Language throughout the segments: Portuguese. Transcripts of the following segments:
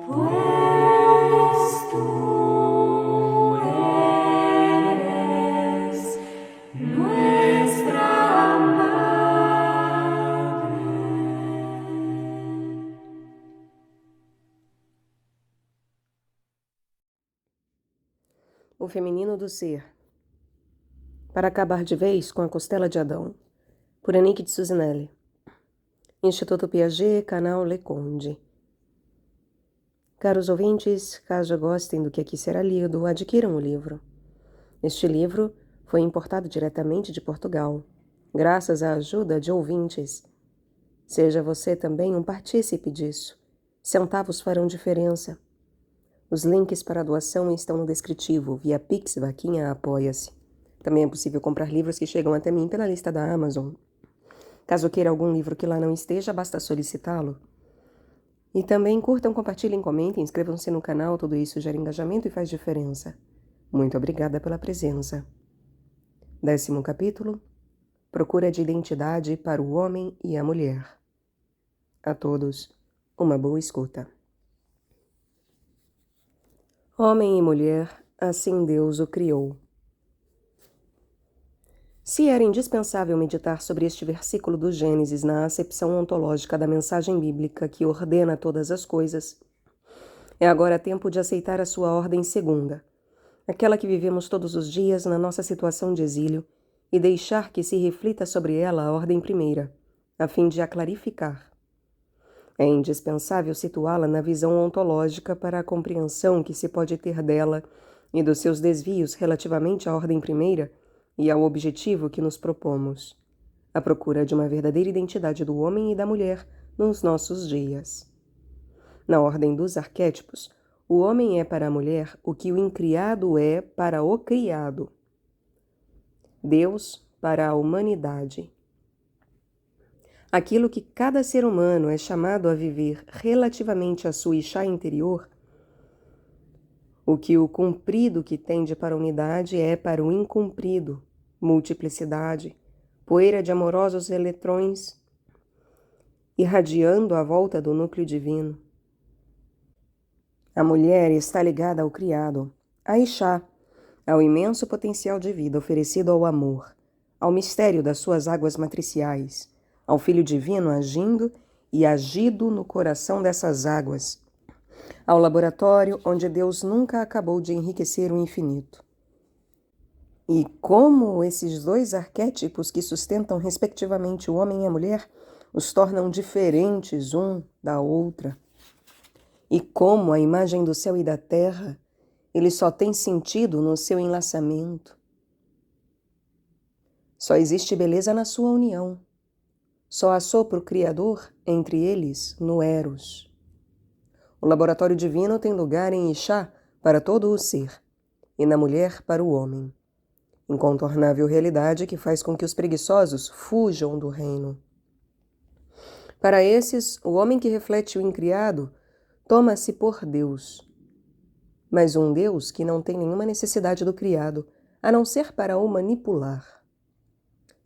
pues tú eres nuestra madre. O feminino do ser. Para acabar de vez com a costela de Adão. Por Annick de Suzinelli. Instituto Piaget, canal Leconde. Caros ouvintes, caso gostem do que aqui será lido, adquiram o livro. Este livro foi importado diretamente de Portugal, graças à ajuda de ouvintes. Seja você também um partícipe disso. Centavos farão diferença. Os links para a doação estão no descritivo, via Pix, Vaquinha, Apoia-se. Também é possível comprar livros que chegam até mim pela lista da Amazon. Caso queira algum livro que lá não esteja, basta solicitá-lo. E também curtam, compartilhem, comentem, inscrevam-se no canal, tudo isso gera engajamento e faz diferença. Muito obrigada pela presença. 10º capítulo. Procura de identidade para o homem e a mulher. A todos, uma boa escuta. Homem e mulher, assim Deus o criou. Se era indispensável meditar sobre este versículo do Gênesis na acepção ontológica da mensagem bíblica que ordena todas as coisas, é agora tempo de aceitar a sua ordem segunda, aquela que vivemos todos os dias na nossa situação de exílio, e deixar que se reflita sobre ela a ordem primeira, a fim de a clarificar. É indispensável situá-la na visão ontológica para a compreensão que se pode ter dela e dos seus desvios relativamente à ordem primeira e ao objetivo que nos propomos, a procura de uma verdadeira identidade do homem e da mulher nos nossos dias. Na ordem dos arquétipos, o homem é para a mulher o que o incriado é para o criado. Deus para a humanidade. Aquilo que cada ser humano é chamado a viver relativamente à sua Ixá interior, o que o cumprido que tende para a unidade é para o incumprido, multiplicidade, poeira de amorosos eletrões, irradiando à volta do núcleo divino. A mulher está ligada ao criado, a Ixá, ao imenso potencial de vida oferecido ao amor, ao mistério das suas águas matriciais, ao Filho Divino agindo e agido no coração dessas águas, ao laboratório onde Deus nunca acabou de enriquecer o infinito. E como esses dois arquétipos que sustentam respectivamente o homem e a mulher os tornam diferentes um da outra. E como a imagem do céu e da terra, ele só tem sentido no seu enlaçamento. Só existe beleza na sua união. Só há sopro criador entre eles no Eros. O laboratório divino tem lugar em Ixá para todo o ser, e na mulher para o homem. Incontornável realidade que faz com que os preguiçosos fujam do reino. Para esses, o homem que reflete o incriado toma-se por Deus. Mas um Deus que não tem nenhuma necessidade do criado, a não ser para o manipular.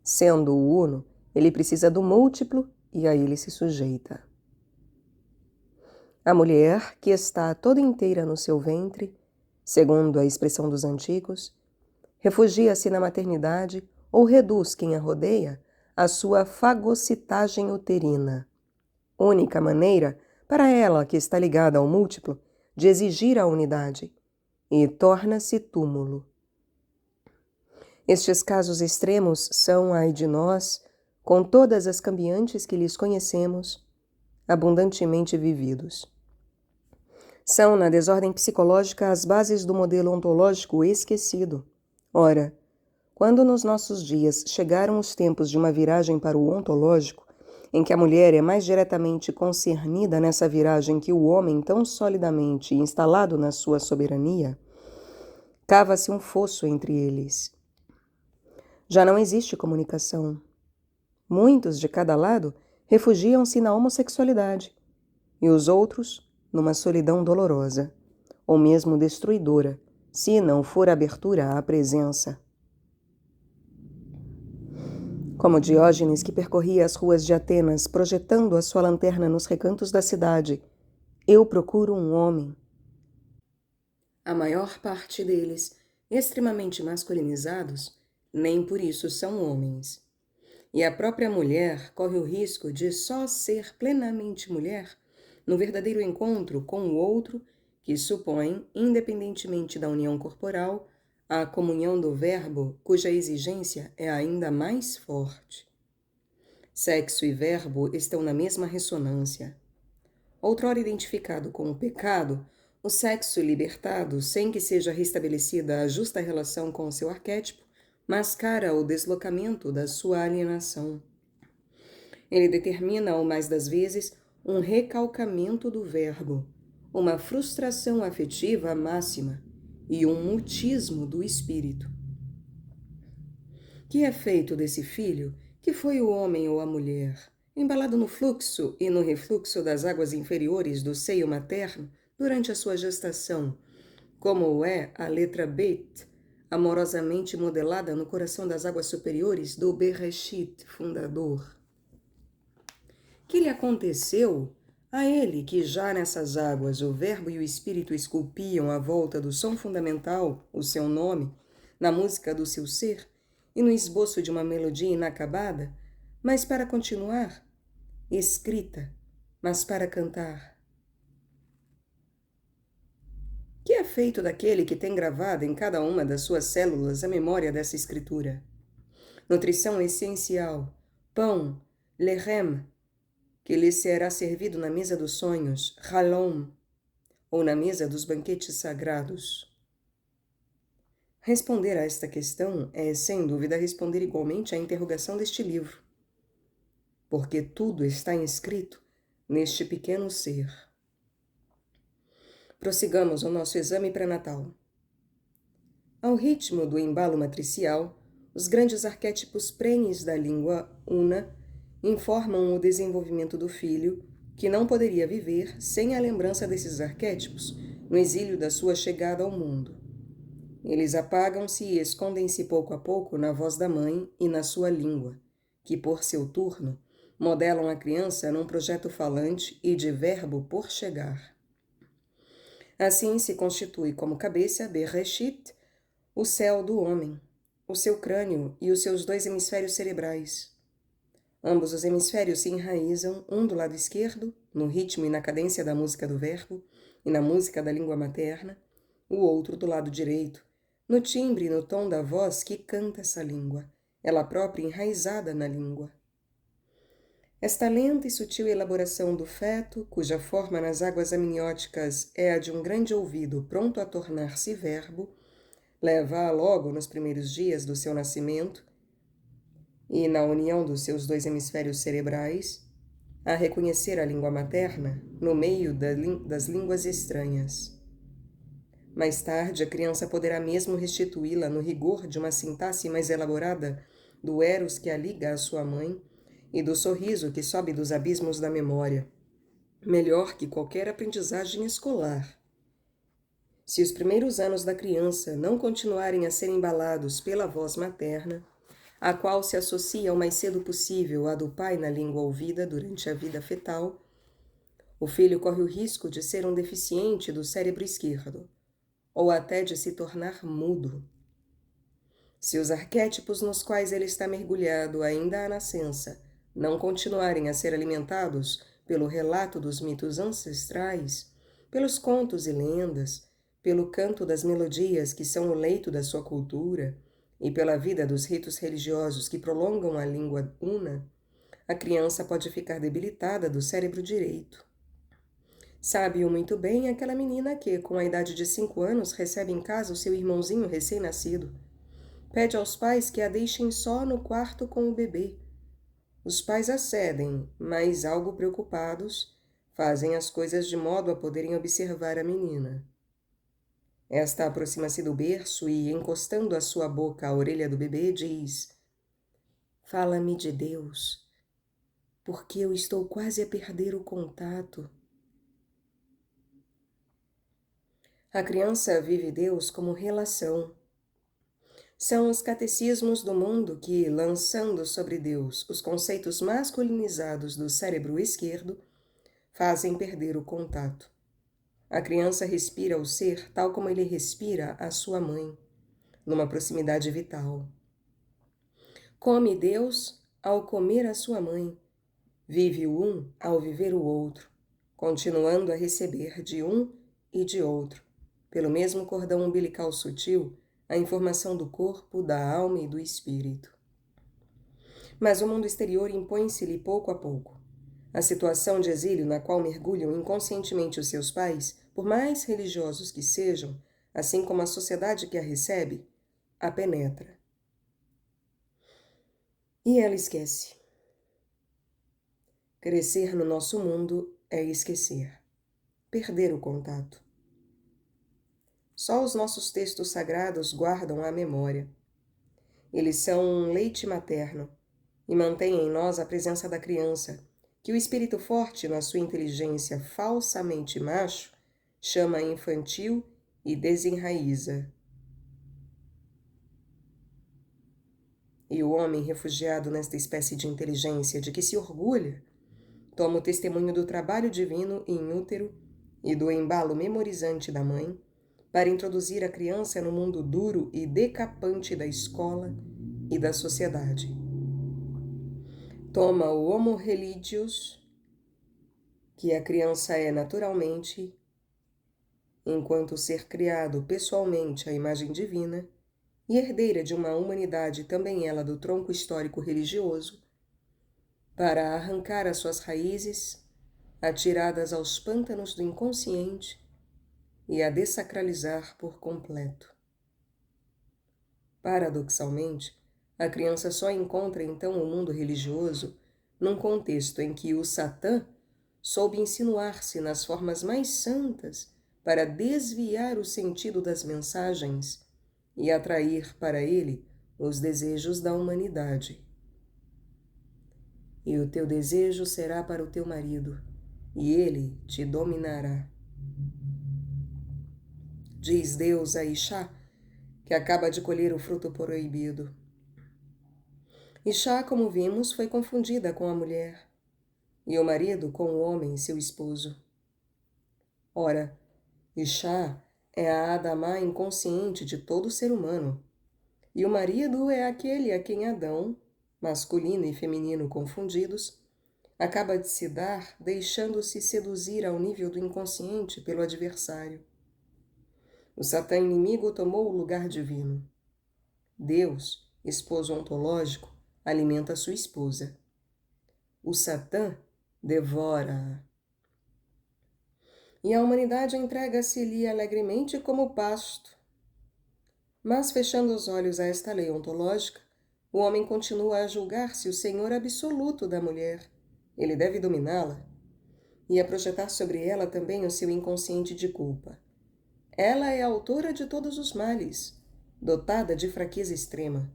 Sendo o uno, ele precisa do múltiplo e a ele se sujeita. A mulher, que está toda inteira no seu ventre, segundo a expressão dos antigos, refugia-se na maternidade ou reduz quem a rodeia à sua fagocitagem uterina, única maneira para ela que está ligada ao múltiplo de exigir a unidade, e torna-se túmulo. Estes casos extremos são, ai de nós, com todas as cambiantes que lhes conhecemos, abundantemente vividos. São, na desordem psicológica, as bases do modelo ontológico esquecido. Ora, quando nos nossos dias chegaram os tempos de uma viragem para o ontológico, em que a mulher é mais diretamente concernida nessa viragem que o homem tão solidamente instalado na sua soberania, cava-se um fosso entre eles. Já não existe comunicação. Muitos de cada lado refugiam-se na homossexualidade, e os outros numa solidão dolorosa, ou mesmo destruidora, se não for abertura à presença. Como Diógenes, que percorria as ruas de Atenas projetando a sua lanterna nos recantos da cidade, Eu procuro um homem. A maior parte deles, extremamente masculinizados, nem por isso são homens. E a própria mulher corre o risco de só ser plenamente mulher no verdadeiro encontro com o outro que supõe, independentemente da união corporal, a comunhão do verbo cuja exigência é ainda mais forte. Sexo e verbo estão na mesma ressonância. Outrora identificado com o pecado, o sexo libertado, sem que seja restabelecida a justa relação com o seu arquétipo, mascara o deslocamento da sua alienação. Ele determina, o mais das vezes, um recalcamento do verbo, uma frustração afetiva máxima e um mutismo do espírito. Que é feito desse filho, que foi o homem ou a mulher, embalado no fluxo e no refluxo das águas inferiores do seio materno durante a sua gestação, como o é a letra Bet, amorosamente modelada no coração das águas superiores do Bereshit, fundador. Que lhe aconteceu a ele que já nessas águas o verbo e o espírito esculpiam à volta do som fundamental, o seu nome, na música do seu ser e no esboço de uma melodia inacabada, mas para continuar, escrita, mas para cantar. Que é feito daquele que tem gravada em cada uma das suas células a memória dessa escritura? Nutrição essencial, pão, lechem, que lhe será servido na mesa dos sonhos, halom, ou na mesa dos banquetes sagrados. Responder a esta questão é, sem dúvida, responder igualmente à interrogação deste livro, porque tudo está inscrito neste pequeno ser. Prossigamos o nosso exame pré-natal. Ao ritmo do embalo matricial, os grandes arquétipos prenes da língua una informam o desenvolvimento do filho, que não poderia viver sem a lembrança desses arquétipos no exílio da sua chegada ao mundo. Eles apagam-se e escondem-se pouco a pouco na voz da mãe e na sua língua, que, por seu turno, modelam a criança num projeto falante e de verbo por chegar. Assim se constitui como cabeça Bereshit, o céu do homem, o seu crânio e os seus 2 hemisférios cerebrais. Ambos os hemisférios se enraizam, um do lado esquerdo, no ritmo e na cadência da música do verbo e na música da língua materna, o outro do lado direito, no timbre e no tom da voz que canta essa língua, ela própria enraizada na língua. Esta lenta e sutil elaboração do feto, cuja forma nas águas amnióticas é a de um grande ouvido pronto a tornar-se verbo, leva-a logo nos primeiros dias do seu nascimento e na união dos seus 2 hemisférios cerebrais, a reconhecer a língua materna no meio das línguas estranhas. Mais tarde, a criança poderá mesmo restituí-la no rigor de uma sintaxe mais elaborada do eros que a liga à sua mãe e do sorriso que sobe dos abismos da memória, melhor que qualquer aprendizagem escolar. Se os primeiros anos da criança não continuarem a ser embalados pela voz materna, a qual se associa o mais cedo possível à do pai na língua ouvida durante a vida fetal, o filho corre o risco de ser um deficiente do cérebro esquerdo, ou até de se tornar mudo. Se os arquétipos nos quais ele está mergulhado ainda à nascença não continuarem a ser alimentados pelo relato dos mitos ancestrais, pelos contos e lendas, pelo canto das melodias que são o leito da sua cultura e pela vida dos ritos religiosos que prolongam a língua una, a criança pode ficar debilitada do cérebro direito. Sabe-o muito bem aquela menina que, com a idade de 5 anos, recebe em casa o seu irmãozinho recém-nascido. Pede aos pais que a deixem só no quarto com o bebê. Os pais acedem, mas, algo preocupados, fazem as coisas de modo a poderem observar a menina. Esta aproxima-se do berço e, encostando a sua boca à orelha do bebê, diz: "Fala-me de Deus, porque eu estou quase a perder o contato." A criança vive Deus como relação. São os catecismos do mundo que, lançando sobre Deus os conceitos masculinizados do cérebro esquerdo, fazem perder o contato. A criança respira o ser tal como ele respira a sua mãe, numa proximidade vital. Come Deus ao comer a sua mãe. Vive o um ao viver o outro, continuando a receber de um e de outro, pelo mesmo cordão umbilical sutil, a informação do corpo, da alma e do espírito. Mas o mundo exterior impõe-se-lhe pouco a pouco. A situação de exílio na qual mergulham inconscientemente os seus pais, por mais religiosos que sejam, assim como a sociedade que a recebe, a penetra. E ela esquece. Crescer no nosso mundo é esquecer, perder o contato. Só os nossos textos sagrados guardam a memória. Eles são um leite materno e mantêm em nós a presença da criança, que o espírito forte, na sua inteligência falsamente macho, chama infantil e desenraiza. E o homem, refugiado nesta espécie de inteligência de que se orgulha, toma o testemunho do trabalho divino em útero e do embalo memorizante da mãe para introduzir a criança no mundo duro e decapante da escola e da sociedade. Toma o homo religius, que a criança é naturalmente, enquanto ser criado pessoalmente à imagem divina, e herdeira de uma humanidade também ela do tronco histórico religioso, para arrancar as suas raízes, atiradas aos pântanos do inconsciente, e a dessacralizar por completo. Paradoxalmente, a criança só encontra então o mundo religioso num contexto em que o Satã soube insinuar-se nas formas mais santas para desviar o sentido das mensagens e atrair para ele os desejos da humanidade. E o teu desejo será para o teu marido, e ele te dominará. Diz Deus a Ixá, que acaba de colher o fruto proibido. Ixá, como vimos, foi confundida com a mulher, e o marido com o homem, seu esposo. Ora, Ixá é a Adamá inconsciente de todo ser humano, e o marido é aquele a quem Adão, masculino e feminino confundidos, acaba de se dar deixando-se seduzir ao nível do inconsciente pelo adversário. O Satã inimigo tomou o lugar divino. Deus, esposo ontológico, alimenta sua esposa. O Satã devora-a. E a humanidade entrega-se-lhe alegremente como pasto. Mas, fechando os olhos a esta lei ontológica, o homem continua a julgar-se o senhor absoluto da mulher. Ele deve dominá-la e a projetar sobre ela também o seu inconsciente de culpa. Ela é a autora de todos os males, dotada de fraqueza extrema,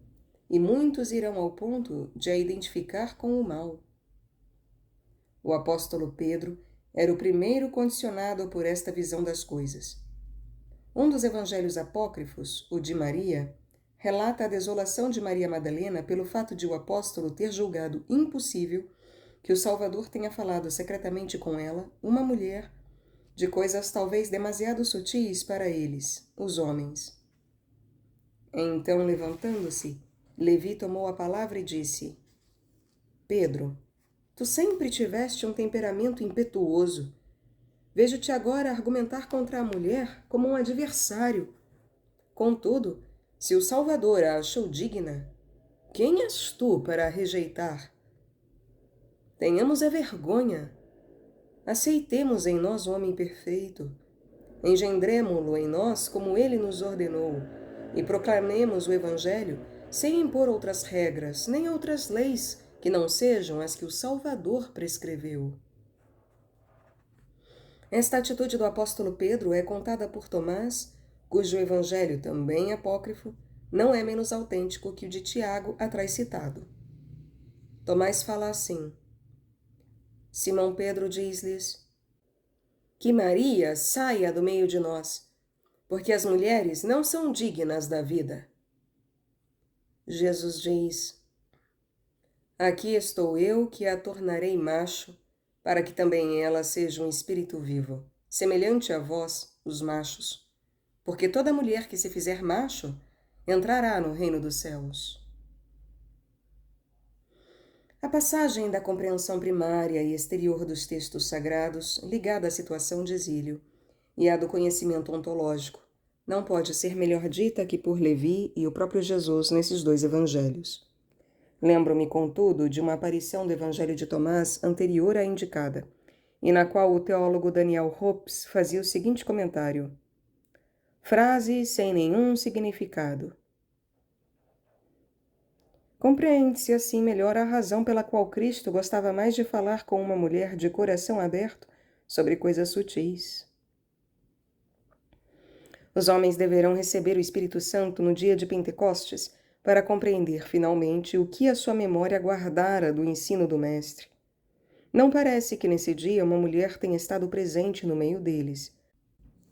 e muitos irão ao ponto de a identificar com o mal. O apóstolo Pedro era o primeiro condicionado por esta visão das coisas. Um dos evangelhos apócrifos, o de Maria, relata a desolação de Maria Madalena pelo fato de o apóstolo ter julgado impossível que o Salvador tenha falado secretamente com ela, uma mulher, de coisas talvez demasiado sutis para eles, os homens. Então, levantando-se, Levi tomou a palavra e disse: Pedro, tu sempre tiveste um temperamento impetuoso. Vejo-te agora argumentar contra a mulher como um adversário. Contudo, se o Salvador a achou digna, quem és tu para a rejeitar? Tenhamos a vergonha. Aceitemos em nós o homem perfeito. Engendremo-lo em nós como ele nos ordenou e proclamemos o Evangelho sem impor outras regras, nem outras leis que não sejam as que o Salvador prescreveu. Esta atitude do apóstolo Pedro é contada por Tomás, cujo evangelho, também apócrifo, não é menos autêntico que o de Tiago atrás citado. Tomás fala assim: Simão Pedro diz-lhes: Que Maria saia do meio de nós, porque as mulheres não são dignas da vida. Jesus diz: Aqui estou eu que a tornarei macho, para que também ela seja um espírito vivo. semelhante a vós, os machos, porque toda mulher que se fizer macho entrará no reino dos céus. A passagem da compreensão primária e exterior dos textos sagrados, ligada à situação de exílio, e a do conhecimento ontológico, não pode ser melhor dita que por Levi e o próprio Jesus nesses dois evangelhos. Lembro-me, contudo, de uma aparição do Evangelho de Tomás anterior à indicada, e na qual o teólogo Daniel Hopes fazia o seguinte comentário: frase sem nenhum significado. Compreende-se assim melhor a razão pela qual Cristo gostava mais de falar com uma mulher de coração aberto sobre coisas sutis. Os homens deverão receber o Espírito Santo no dia de Pentecostes para compreender finalmente o que a sua memória guardara do ensino do Mestre. Não parece que nesse dia uma mulher tenha estado presente no meio deles.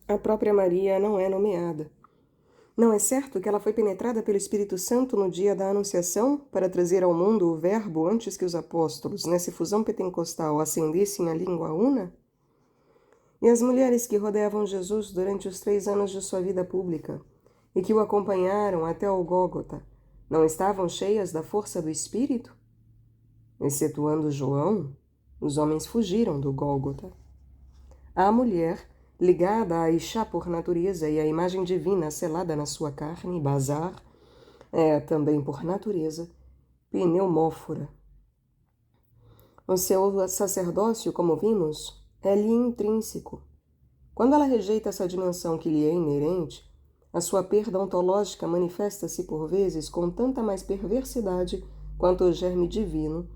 A própria Maria não é nomeada. Não é certo que ela foi penetrada pelo Espírito Santo no dia da Anunciação para trazer ao mundo o Verbo antes que os apóstolos, nessa efusão pentecostal, acendessem a língua una? E as mulheres que rodeavam Jesus durante os 3 anos de sua vida pública e que o acompanharam até o Gólgota, não estavam cheias da força do Espírito? Excetuando João, os homens fugiram do Gólgota. A mulher, ligada a Ixá por natureza e à imagem divina selada na sua carne, Bazar, é também por natureza pneumófora. O seu sacerdócio, como vimos, é-lhe intrínseco. Quando ela rejeita essa dimensão que lhe é inerente, a sua perda ontológica manifesta-se por vezes com tanta mais perversidade quanto o germe divino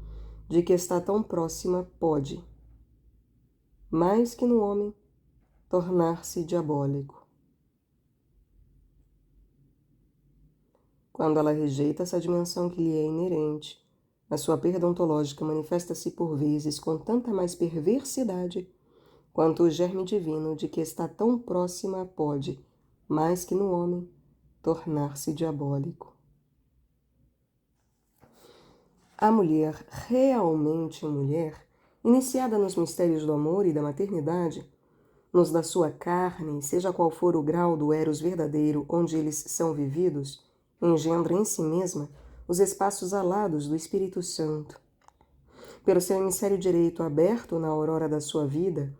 de que está tão próxima pode, mais que no homem, tornar-se diabólico. Quando ela rejeita essa dimensão que lhe é inerente, a sua perda ontológica manifesta-se por vezes com tanta mais perversidade quanto o germe divino de que está tão próxima pode, mais que no homem, tornar-se diabólico. A mulher, realmente mulher, iniciada nos mistérios do amor e da maternidade, nos da sua carne, seja qual for o grau do eros verdadeiro onde eles são vividos, engendra em si mesma os espaços alados do Espírito Santo. Pelo seu hemisfério direito aberto na aurora da sua vida,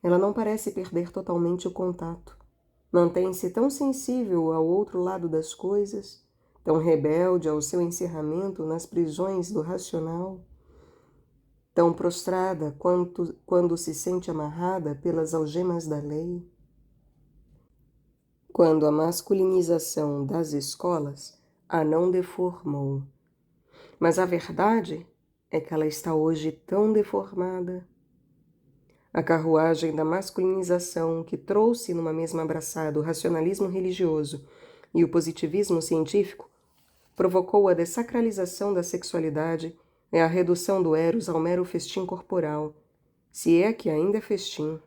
ela não parece perder totalmente o contato. Mantém-se tão sensível ao outro lado das coisas, tão rebelde ao seu encerramento nas prisões do racional, tão prostrada quando se sente amarrada pelas algemas da lei. Quando a masculinização das escolas a não deformou. Mas a verdade é que ela está hoje tão deformada. A carruagem da masculinização que trouxe numa mesma abraçada o racionalismo religioso e o positivismo científico provocou a dessacralização da sexualidade e a redução do eros ao mero festim corporal, se é que ainda é festim.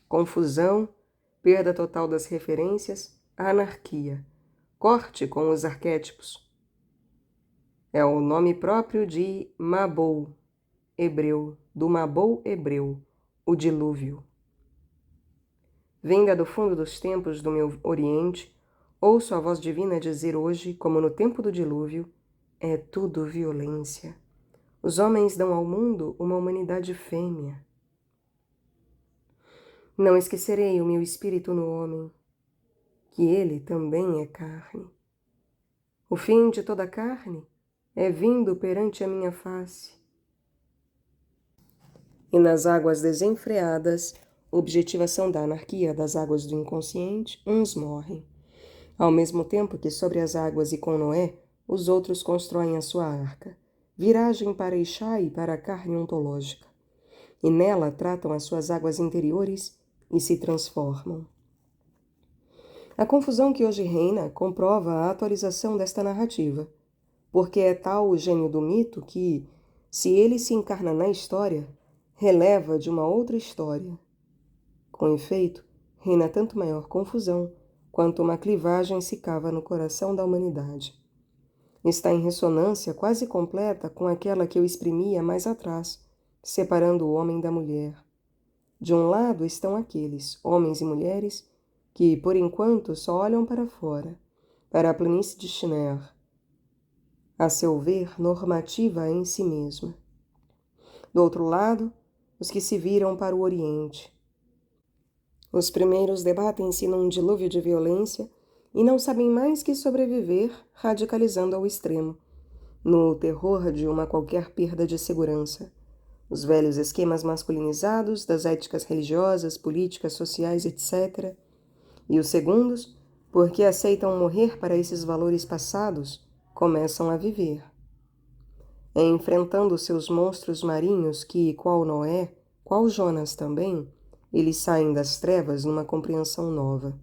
Confusão, perda total das referências, anarquia, corte com os arquétipos. É o nome próprio de Mabou, hebreu, do Mabou hebreu, o dilúvio. Vinda do fundo dos tempos do meu Oriente, ouço a voz divina dizer hoje, como no tempo do dilúvio, é tudo violência. Os homens dão ao mundo uma humanidade fêmea. Não esquecerei o meu espírito no homem, que ele também é carne. O fim de toda carne é vindo perante a minha face. E nas águas desenfreadas, objetivação da anarquia das águas do inconsciente, uns morrem. Ao mesmo tempo que sobre as águas e com Noé, os outros constroem a sua arca, viragem para Ixá e para a carne ontológica. E nela tratam as suas águas interiores e se transformam. A confusão que hoje reina comprova a atualização desta narrativa, porque é tal o gênio do mito que, se ele se encarna na história, releva de uma outra história. Com efeito, reina tanto maior confusão, quanto uma clivagem se cava no coração da humanidade. Está em ressonância quase completa com aquela que eu exprimia mais atrás, separando o homem da mulher. De um lado estão aqueles, homens e mulheres, que, por enquanto, só olham para fora, para a planície de Shiner, a seu ver, normativa em si mesma. Do outro lado, os que se viram para o Oriente. Os primeiros debatem-se num dilúvio de violência e não sabem mais que sobreviver, radicalizando ao extremo, no terror de uma qualquer perda de segurança. Os velhos esquemas masculinizados das éticas religiosas, políticas, sociais, etc. E os segundos, porque aceitam morrer para esses valores passados, começam a viver. É enfrentando seus monstros marinhos que, qual Noé, qual Jonas também, eles saem das trevas numa compreensão nova.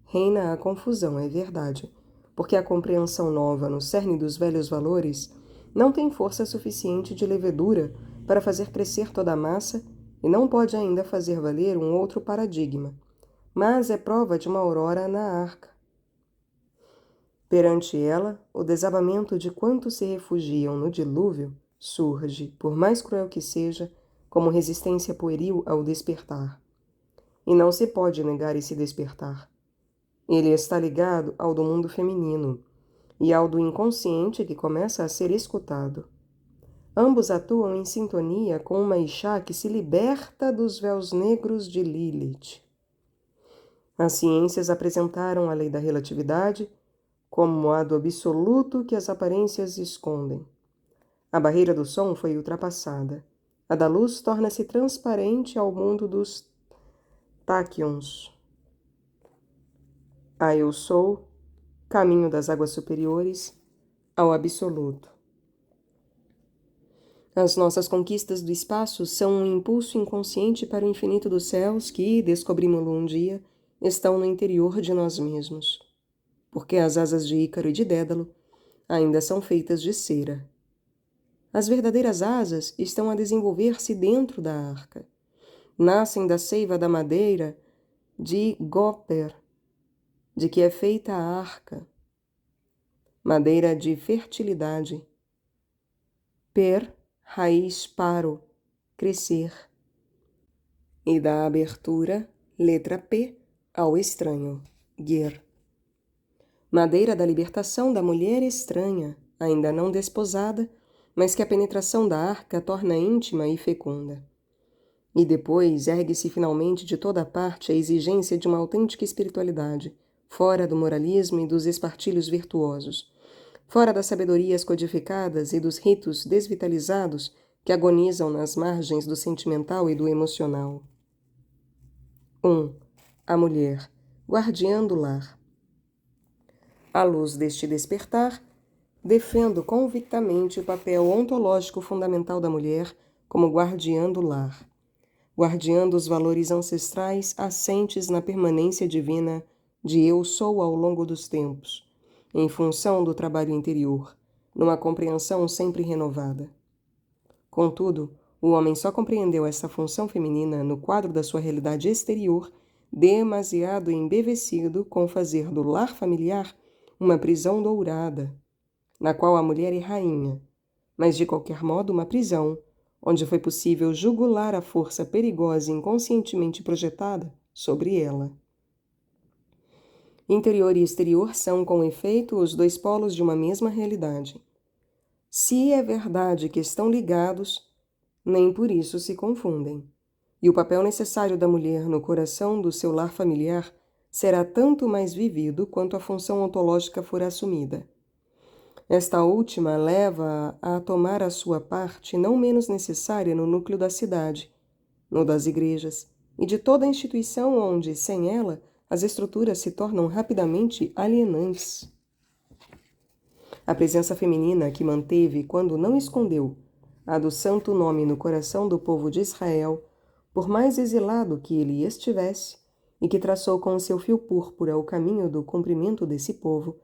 Reina a confusão, é verdade, porque a compreensão nova no cerne dos velhos valores não tem força suficiente de levedura para fazer crescer toda a massa e não pode ainda fazer valer um outro paradigma, mas é prova de uma aurora na arca. Perante ela, o desabamento de quantos se refugiam no dilúvio surge, por mais cruel que seja, como resistência pueril ao despertar. E não se pode negar esse despertar. Ele está ligado ao do mundo feminino e ao do inconsciente que começa a ser escutado. Ambos atuam em sintonia com uma Ixá que se liberta dos véus negros de Lilith. As ciências apresentaram a lei da relatividade como a do absoluto que as aparências escondem. A barreira do som foi ultrapassada. A da luz torna-se transparente ao mundo dos táquions. A eu sou, caminho das águas superiores, ao absoluto. As nossas conquistas do espaço são um impulso inconsciente para o infinito dos céus que, descobrimos-lo um dia, estão no interior de nós mesmos. Porque as asas de Ícaro e de Dédalo ainda são feitas de cera. As verdadeiras asas estão a desenvolver-se dentro da arca. Nascem da seiva da madeira de Gopher, de que é feita a arca. Madeira de fertilidade. Per, raiz paro, crescer. E da abertura, letra P, ao estranho, ger. Madeira da libertação da mulher estranha, ainda não desposada, mas que a penetração da arca torna íntima e fecunda. E depois ergue-se finalmente de toda parte a exigência de uma autêntica espiritualidade, fora do moralismo e dos espartilhos virtuosos, fora das sabedorias codificadas e dos ritos desvitalizados que agonizam nas margens do sentimental e do emocional. 1. A mulher, guardiã do lar. À luz deste despertar, defendo convictamente o papel ontológico fundamental da mulher como guardiã do lar, guardiã dos valores ancestrais assentes na permanência divina de eu sou ao longo dos tempos, em função do trabalho interior, numa compreensão sempre renovada. Contudo, o homem só compreendeu essa função feminina no quadro da sua realidade exterior, demasiado embevecido com fazer do lar familiar uma prisão dourada, na qual a mulher é rainha, mas de qualquer modo uma prisão, onde foi possível jugular a força perigosa e inconscientemente projetada sobre ela. Interior e exterior são, com efeito, os dois polos de uma mesma realidade. Se é verdade que estão ligados, nem por isso se confundem. E o papel necessário da mulher no coração do seu lar familiar será tanto mais vivido quanto a função ontológica for assumida. Esta última leva-a a tomar a sua parte não menos necessária no núcleo da cidade, no das igrejas, e de toda a instituição onde, sem ela, as estruturas se tornam rapidamente alienantes. A presença feminina que manteve, quando não escondeu, a do santo nome no coração do povo de Israel, por mais exilado que ele estivesse, e que traçou com o seu fio púrpura o caminho do cumprimento desse povo,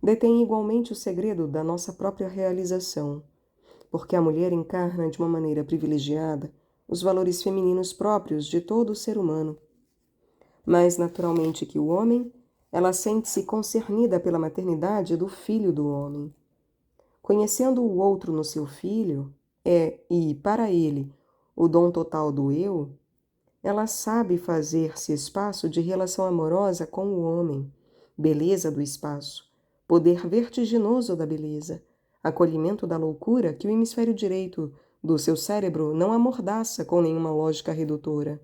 detém igualmente o segredo da nossa própria realização, porque a mulher encarna de uma maneira privilegiada os valores femininos próprios de todo o ser humano. Mais naturalmente que o homem, ela sente-se concernida pela maternidade do filho do homem. Conhecendo o outro no seu filho, e para ele, o dom total do eu, ela sabe fazer-se espaço de relação amorosa com o homem, beleza do espaço, poder vertiginoso da beleza, acolhimento da loucura que o hemisfério direito do seu cérebro não amordaça com nenhuma lógica redutora.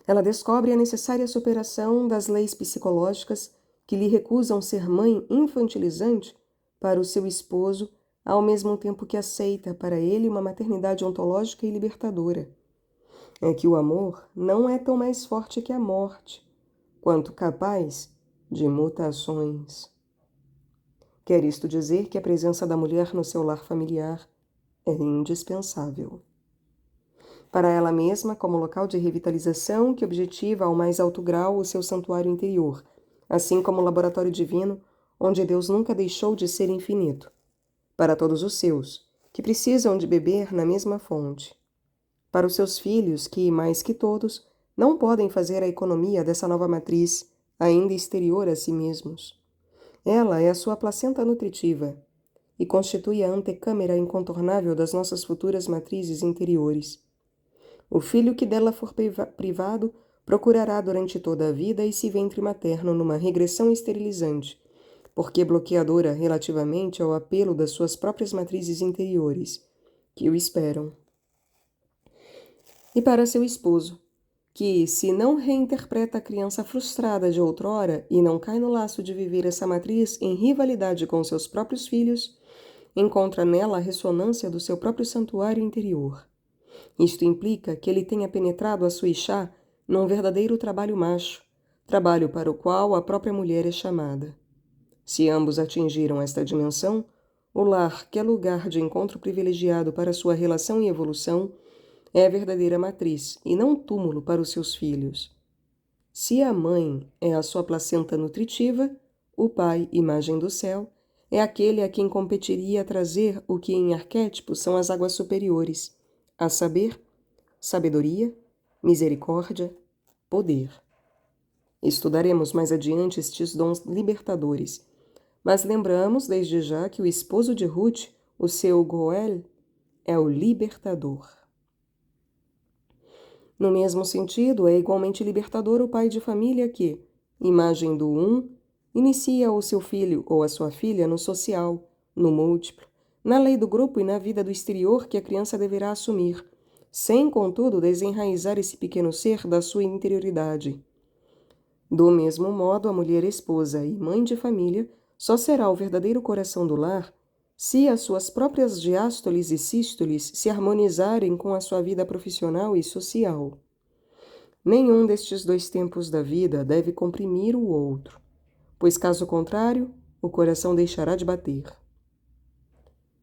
Ela descobre a necessária superação das leis psicológicas que lhe recusam ser mãe infantilizante para o seu esposo, ao mesmo tempo que aceita para ele uma maternidade ontológica e libertadora. É que o amor não é tão mais forte que a morte, quanto capaz de mutações. Quer isto dizer que a presença da mulher no seu lar familiar é indispensável. Para ela mesma, como local de revitalização que objetiva ao mais alto grau o seu santuário interior, assim como o laboratório divino, onde Deus nunca deixou de ser infinito. Para todos os seus, que precisam de beber na mesma fonte. Para os seus filhos, que, mais que todos, não podem fazer a economia dessa nova matriz, ainda exterior a si mesmos. Ela é a sua placenta nutritiva e constitui a antecâmara incontornável das nossas futuras matrizes interiores. O filho que dela for privado procurará durante toda a vida esse ventre materno numa regressão esterilizante, porque bloqueadora relativamente ao apelo das suas próprias matrizes interiores, que o esperam. E para seu esposo, que, se não reinterpreta a criança frustrada de outrora e não cai no laço de viver essa matriz em rivalidade com seus próprios filhos, encontra nela a ressonância do seu próprio santuário interior. Isto implica que ele tenha penetrado a sua Ixá num verdadeiro trabalho macho, trabalho para o qual a própria mulher é chamada. Se ambos atingiram esta dimensão, o lar, que é lugar de encontro privilegiado para sua relação e evolução, é a verdadeira matriz e não túmulo para os seus filhos. Se a mãe é a sua placenta nutritiva, o pai, imagem do céu, é aquele a quem competiria trazer o que em arquétipo são as águas superiores, a saber, sabedoria, misericórdia, poder. Estudaremos mais adiante estes dons libertadores, mas lembramos desde já que o esposo de Ruth, o seu Goel, é o libertador. No mesmo sentido, é igualmente libertador o pai de família que, imagem do inicia o seu filho ou a sua filha no social, no múltiplo, na lei do grupo e na vida do exterior que a criança deverá assumir, sem, contudo, desenraizar esse pequeno ser da sua interioridade. Do mesmo modo, a mulher esposa e mãe de família só será o verdadeiro coração do lar se as suas próprias diástoles e sístoles se harmonizarem com a sua vida profissional e social. Nenhum destes dois tempos da vida deve comprimir o outro, pois, caso contrário, o coração deixará de bater.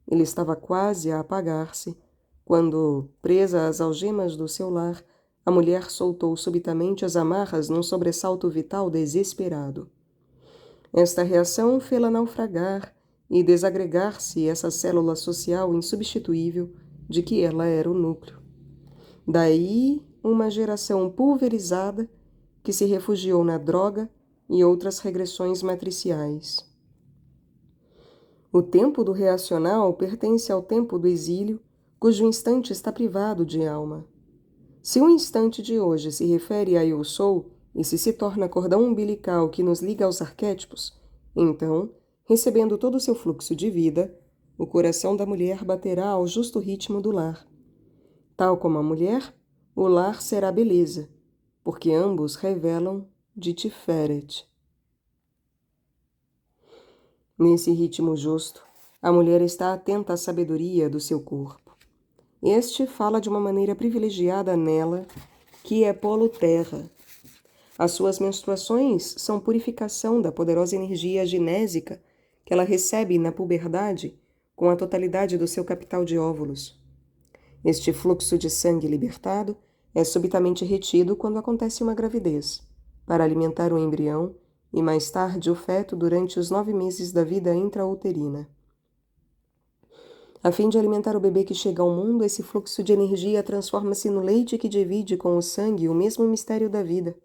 Ele estava quase a apagar-se, quando, presa às algemas do seu lar, a mulher soltou subitamente as amarras num sobressalto vital desesperado. Esta reação fê-la naufragar e desagregar-se essa célula social insubstituível de que ela era o núcleo. Daí uma geração pulverizada que se refugiou na droga e outras regressões matriciais. O tempo do reacional pertence ao tempo do exílio, cujo instante está privado de alma. Se o instante de hoje se refere a eu sou, e se torna cordão umbilical que nos liga aos arquétipos, então, recebendo todo o seu fluxo de vida, o coração da mulher baterá ao justo ritmo do lar. Tal como a mulher, o lar será beleza, porque ambos revelam de Tiferet. Nesse ritmo justo, a mulher está atenta à sabedoria do seu corpo. Este fala de uma maneira privilegiada nela, que é polo terra. As suas menstruações são purificação da poderosa energia ginésica que ela recebe na puberdade com a totalidade do seu capital de óvulos. Este fluxo de sangue libertado é subitamente retido quando acontece uma gravidez, para alimentar o embrião e mais tarde o feto durante os 9 meses da vida intrauterina. A fim de alimentar o bebê que chega ao mundo, esse fluxo de energia transforma-se no leite que divide com o sangue o mesmo mistério da vida.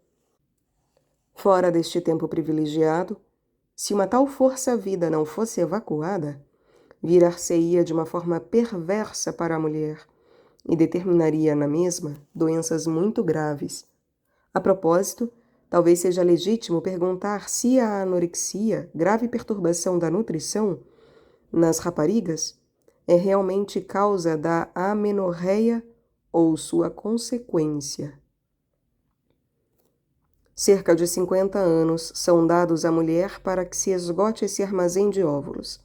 Fora deste tempo privilegiado, se uma tal força-vida não fosse evacuada, virar-se-ia de uma forma perversa para a mulher, e determinaria na mesma doenças muito graves. A propósito, talvez seja legítimo perguntar se a anorexia, grave perturbação da nutrição, nas raparigas, é realmente causa da amenorreia ou sua consequência. Cerca de 50 anos são dados à mulher para que se esgote esse armazém de óvulos.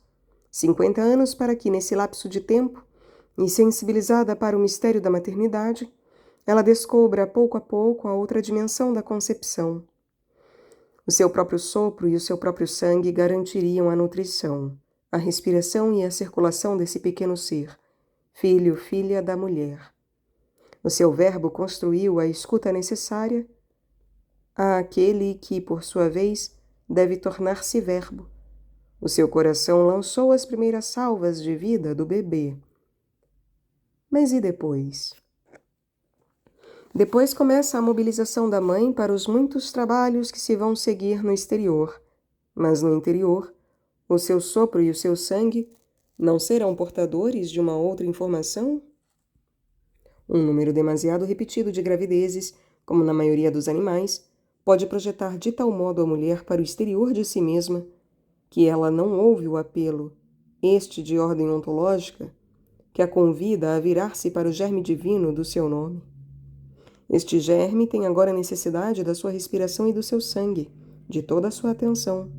50 anos para que, nesse lapso de tempo, e sensibilizada para o mistério da maternidade, ela descubra pouco a pouco a outra dimensão da concepção. O seu próprio sopro e o seu próprio sangue garantiriam a nutrição, a respiração e a circulação desse pequeno ser, filho, filha da mulher. O seu verbo construiu a escuta necessária àquele que, por sua vez, deve tornar-se verbo. O seu coração lançou as primeiras salvas de vida do bebê. Mas e depois? Depois começa a mobilização da mãe para os muitos trabalhos que se vão seguir no exterior. Mas no interior, o seu sopro e o seu sangue não serão portadores de uma outra informação? Um número demasiado repetido de gravidezes, como na maioria dos animais, pode projetar de tal modo a mulher para o exterior de si mesma que ela não ouve o apelo, este de ordem ontológica, que a convida a virar-se para o germe divino do seu nome. Este germe tem agora necessidade da sua respiração e do seu sangue, de toda a sua atenção.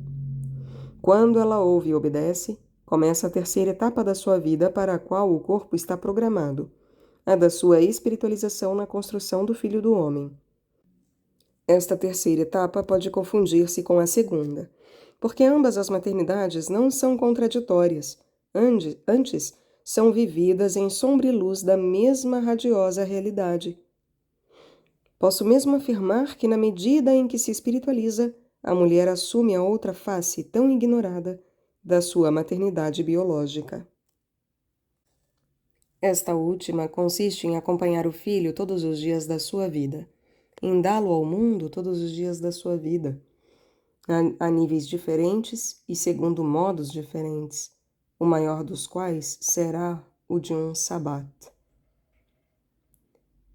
Quando ela ouve e obedece, começa a terceira etapa da sua vida para a qual o corpo está programado, a da sua espiritualização na construção do Filho do Homem. Esta terceira etapa pode confundir-se com a segunda, porque ambas as maternidades não são contraditórias, antes são vividas em sombra e luz da mesma radiosa realidade. Posso mesmo afirmar que, na medida em que se espiritualiza, a mulher assume a outra face tão ignorada da sua maternidade biológica. Esta última consiste em acompanhar o filho todos os dias da sua vida, em dá-lo ao mundo todos os dias da sua vida, a níveis diferentes e segundo modos diferentes, o maior dos quais será o de um sabat.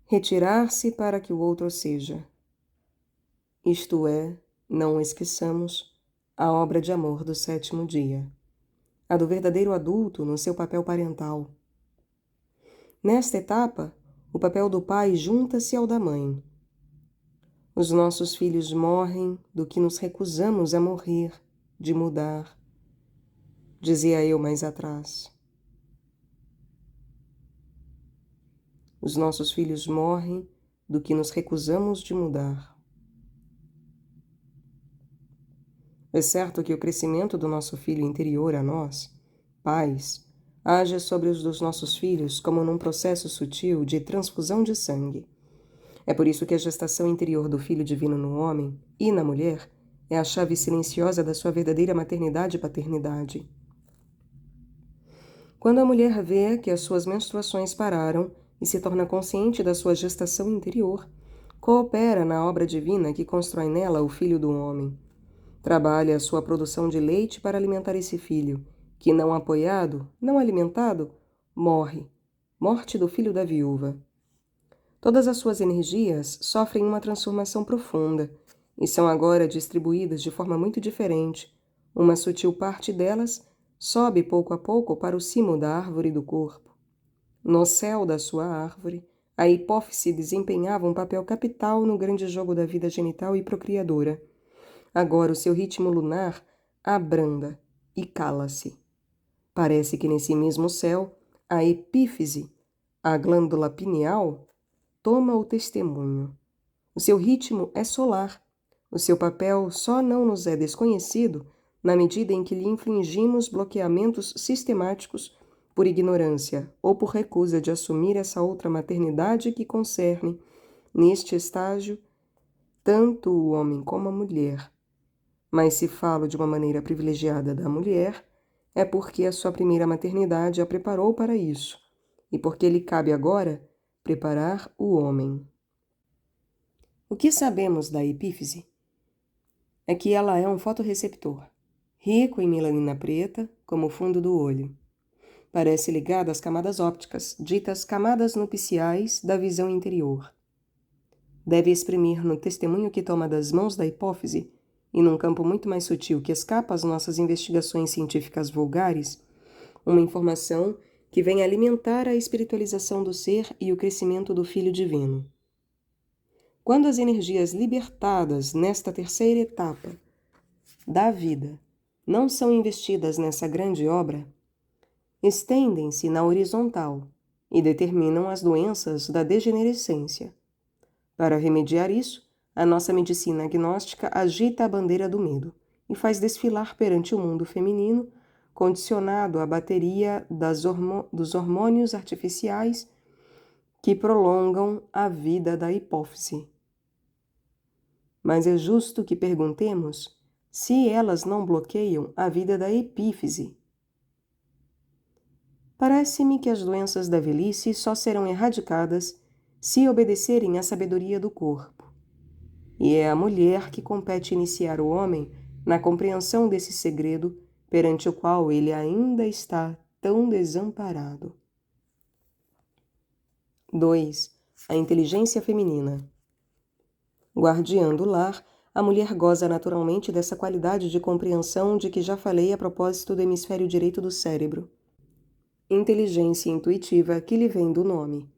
Retirar-se para que o outro seja. Isto é, não esqueçamos, a obra de amor do sétimo dia, a do verdadeiro adulto no seu papel parental. Nesta etapa, o papel do pai junta-se ao da mãe. Os nossos filhos morrem do que nos recusamos a morrer, de mudar, dizia eu mais atrás. Os nossos filhos morrem do que nos recusamos de mudar. É certo que o crescimento do nosso filho interior a nós, pais, age sobre os dos nossos filhos como num processo sutil de transfusão de sangue. É por isso que a gestação interior do Filho Divino no homem e na mulher é a chave silenciosa da sua verdadeira maternidade e paternidade. Quando a mulher vê que as suas menstruações pararam e se torna consciente da sua gestação interior, coopera na obra divina que constrói nela o Filho do homem. Trabalha a sua produção de leite para alimentar esse filho, que não apoiado, não alimentado, morre. Morte do filho da viúva. Todas as suas energias sofrem uma transformação profunda e são agora distribuídas de forma muito diferente. Uma sutil parte delas sobe pouco a pouco para o cimo da árvore do corpo. No céu da sua árvore, a hipófise desempenhava um papel capital no grande jogo da vida genital e procriadora. Agora o seu ritmo lunar abranda e cala-se. Parece que nesse mesmo céu, a epífise, a glândula pineal, toma o testemunho. O seu ritmo é solar. O seu papel só não nos é desconhecido na medida em que lhe infligimos bloqueamentos sistemáticos por ignorância ou por recusa de assumir essa outra maternidade que concerne, neste estágio, tanto o homem como a mulher. Mas se falo de uma maneira privilegiada da mulher, é porque a sua primeira maternidade a preparou para isso, e porque lhe cabe agora preparar o homem. O que sabemos da epífise é que ela é um fotorreceptor, rico em melanina preta, como o fundo do olho. Parece ligada às camadas ópticas, ditas camadas nupciais da visão interior. Deve exprimir no testemunho que toma das mãos da hipófise, e num campo muito mais sutil que escapa às nossas investigações científicas vulgares, uma informação que vem alimentar a espiritualização do ser e o crescimento do Filho Divino. Quando as energias libertadas nesta terceira etapa da vida não são investidas nessa grande obra, estendem-se na horizontal e determinam as doenças da degenerescência. Para remediar isso, a nossa medicina agnóstica agita a bandeira do medo e faz desfilar perante o mundo feminino, condicionado à bateria dos hormônios artificiais que prolongam a vida da hipófise. Mas é justo que perguntemos se elas não bloqueiam a vida da epífise. Parece-me que as doenças da velhice só serão erradicadas se obedecerem à sabedoria do corpo. E é a mulher que compete iniciar o homem na compreensão desse segredo perante o qual ele ainda está tão desamparado. 2. A inteligência feminina. Guardiã do lar, a mulher goza naturalmente dessa qualidade de compreensão de que já falei a propósito do hemisfério direito do cérebro. Inteligência intuitiva que lhe vem do nome.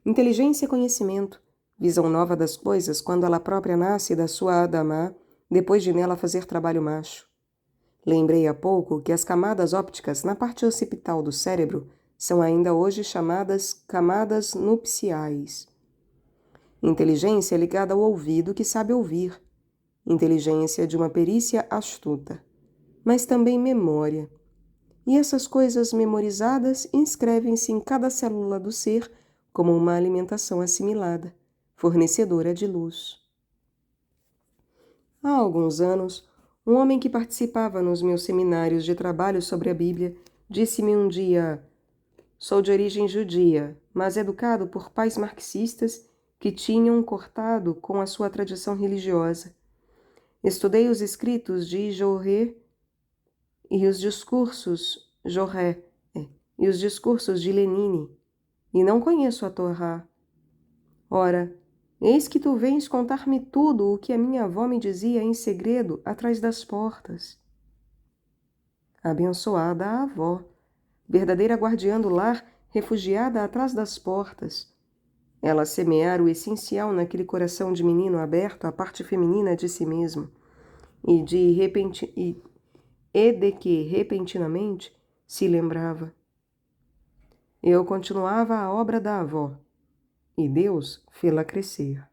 Inteligência é conhecimento, visão nova das coisas quando ela própria nasce da sua Adamá, depois de nela fazer trabalho macho. Lembrei há pouco que as camadas ópticas na parte occipital do cérebro são ainda hoje chamadas camadas nupciais. Inteligência é ligada ao ouvido que sabe ouvir. Inteligência de uma perícia astuta. Mas também memória. E essas coisas memorizadas inscrevem-se em cada célula do ser como uma alimentação assimilada, fornecedora de luz. Há alguns anos, um homem que participava nos meus seminários de trabalho sobre a Bíblia disse-me um dia: sou de origem judia, mas educado por pais marxistas que tinham cortado com a sua tradição religiosa. Estudei os escritos de Jaurès e os discursos de Lenine, e não conheço a Torá. Ora, eis que tu vens contar-me tudo o que a minha avó me dizia em segredo atrás das portas. Abençoada a avó, verdadeira guardiã do lar, refugiada atrás das portas. Ela semeara o essencial naquele coração de menino aberto à parte feminina de si mesmo, e de que repentinamente se lembrava. Eu continuava a obra da avó, e Deus fê-la crescer.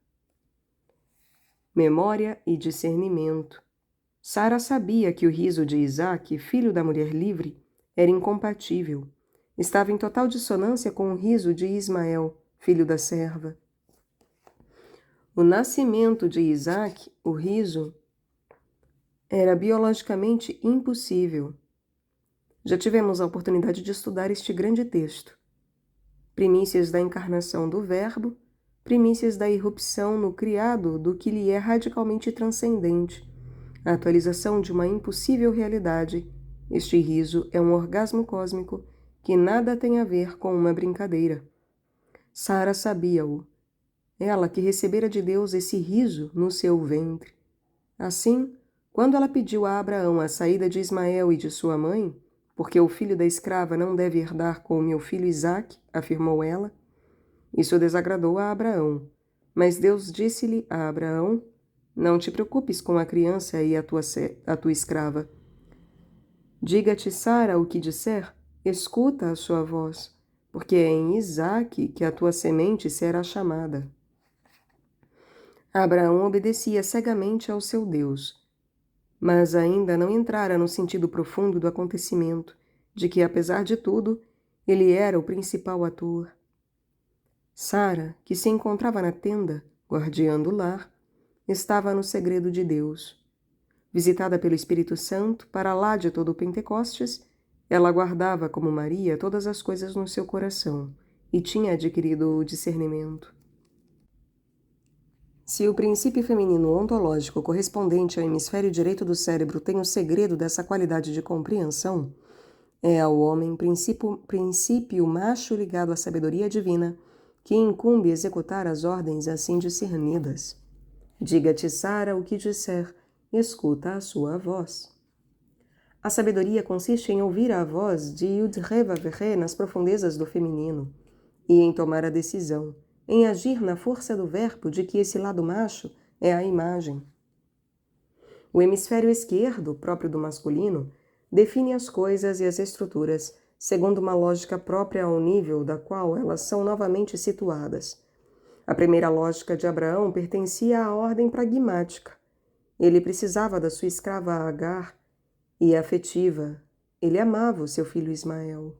Memória e discernimento. Sara sabia que o riso de Isaac, filho da mulher livre, era incompatível. Estava em total dissonância com o riso de Ismael, filho da serva. O nascimento de Isaac, o riso, era biologicamente impossível. Já tivemos a oportunidade de estudar este grande texto. Primícias da encarnação do Verbo, primícias da irrupção no criado do que lhe é radicalmente transcendente, a atualização de uma impossível realidade. Este riso é um orgasmo cósmico que nada tem a ver com uma brincadeira. Sara sabia-o. Ela que recebera de Deus esse riso no seu ventre. Assim, quando ela pediu a Abraão a saída de Ismael e de sua mãe, porque o filho da escrava não deve herdar com o meu filho Isaque, afirmou ela, isso desagradou a Abraão. Mas Deus disse-lhe a Abraão: não te preocupes com a criança e a tua escrava. Diga-te Sara o que disser, escuta a sua voz, porque é em Isaque que a tua semente será chamada. Abraão obedecia cegamente ao seu Deus, mas ainda não entrara no sentido profundo do acontecimento, de que, apesar de tudo, ele era o principal ator. Sara, que se encontrava na tenda, guardiã do lar, estava no segredo de Deus. Visitada pelo Espírito Santo, para lá de todo o Pentecostes, ela guardava como Maria todas as coisas no seu coração e tinha adquirido o discernimento. Se o princípio feminino ontológico correspondente ao hemisfério direito do cérebro tem o segredo dessa qualidade de compreensão, É ao homem princípio macho ligado à sabedoria divina, que incumbe executar as ordens assim discernidas. Diga-te Sara o que disser, escuta a sua voz. A sabedoria consiste em ouvir a voz de Yud-Re-Vav-Re nas profundezas do feminino, e em tomar a decisão, em agir na força do verbo de que esse lado macho é a imagem. O hemisfério esquerdo, próprio do masculino, define as coisas e as estruturas, segundo uma lógica própria ao nível da qual elas são novamente situadas. A primeira lógica de Abraão pertencia à ordem pragmática. Ele precisava da sua escrava Agar e afetiva. Ele amava o seu filho Ismael.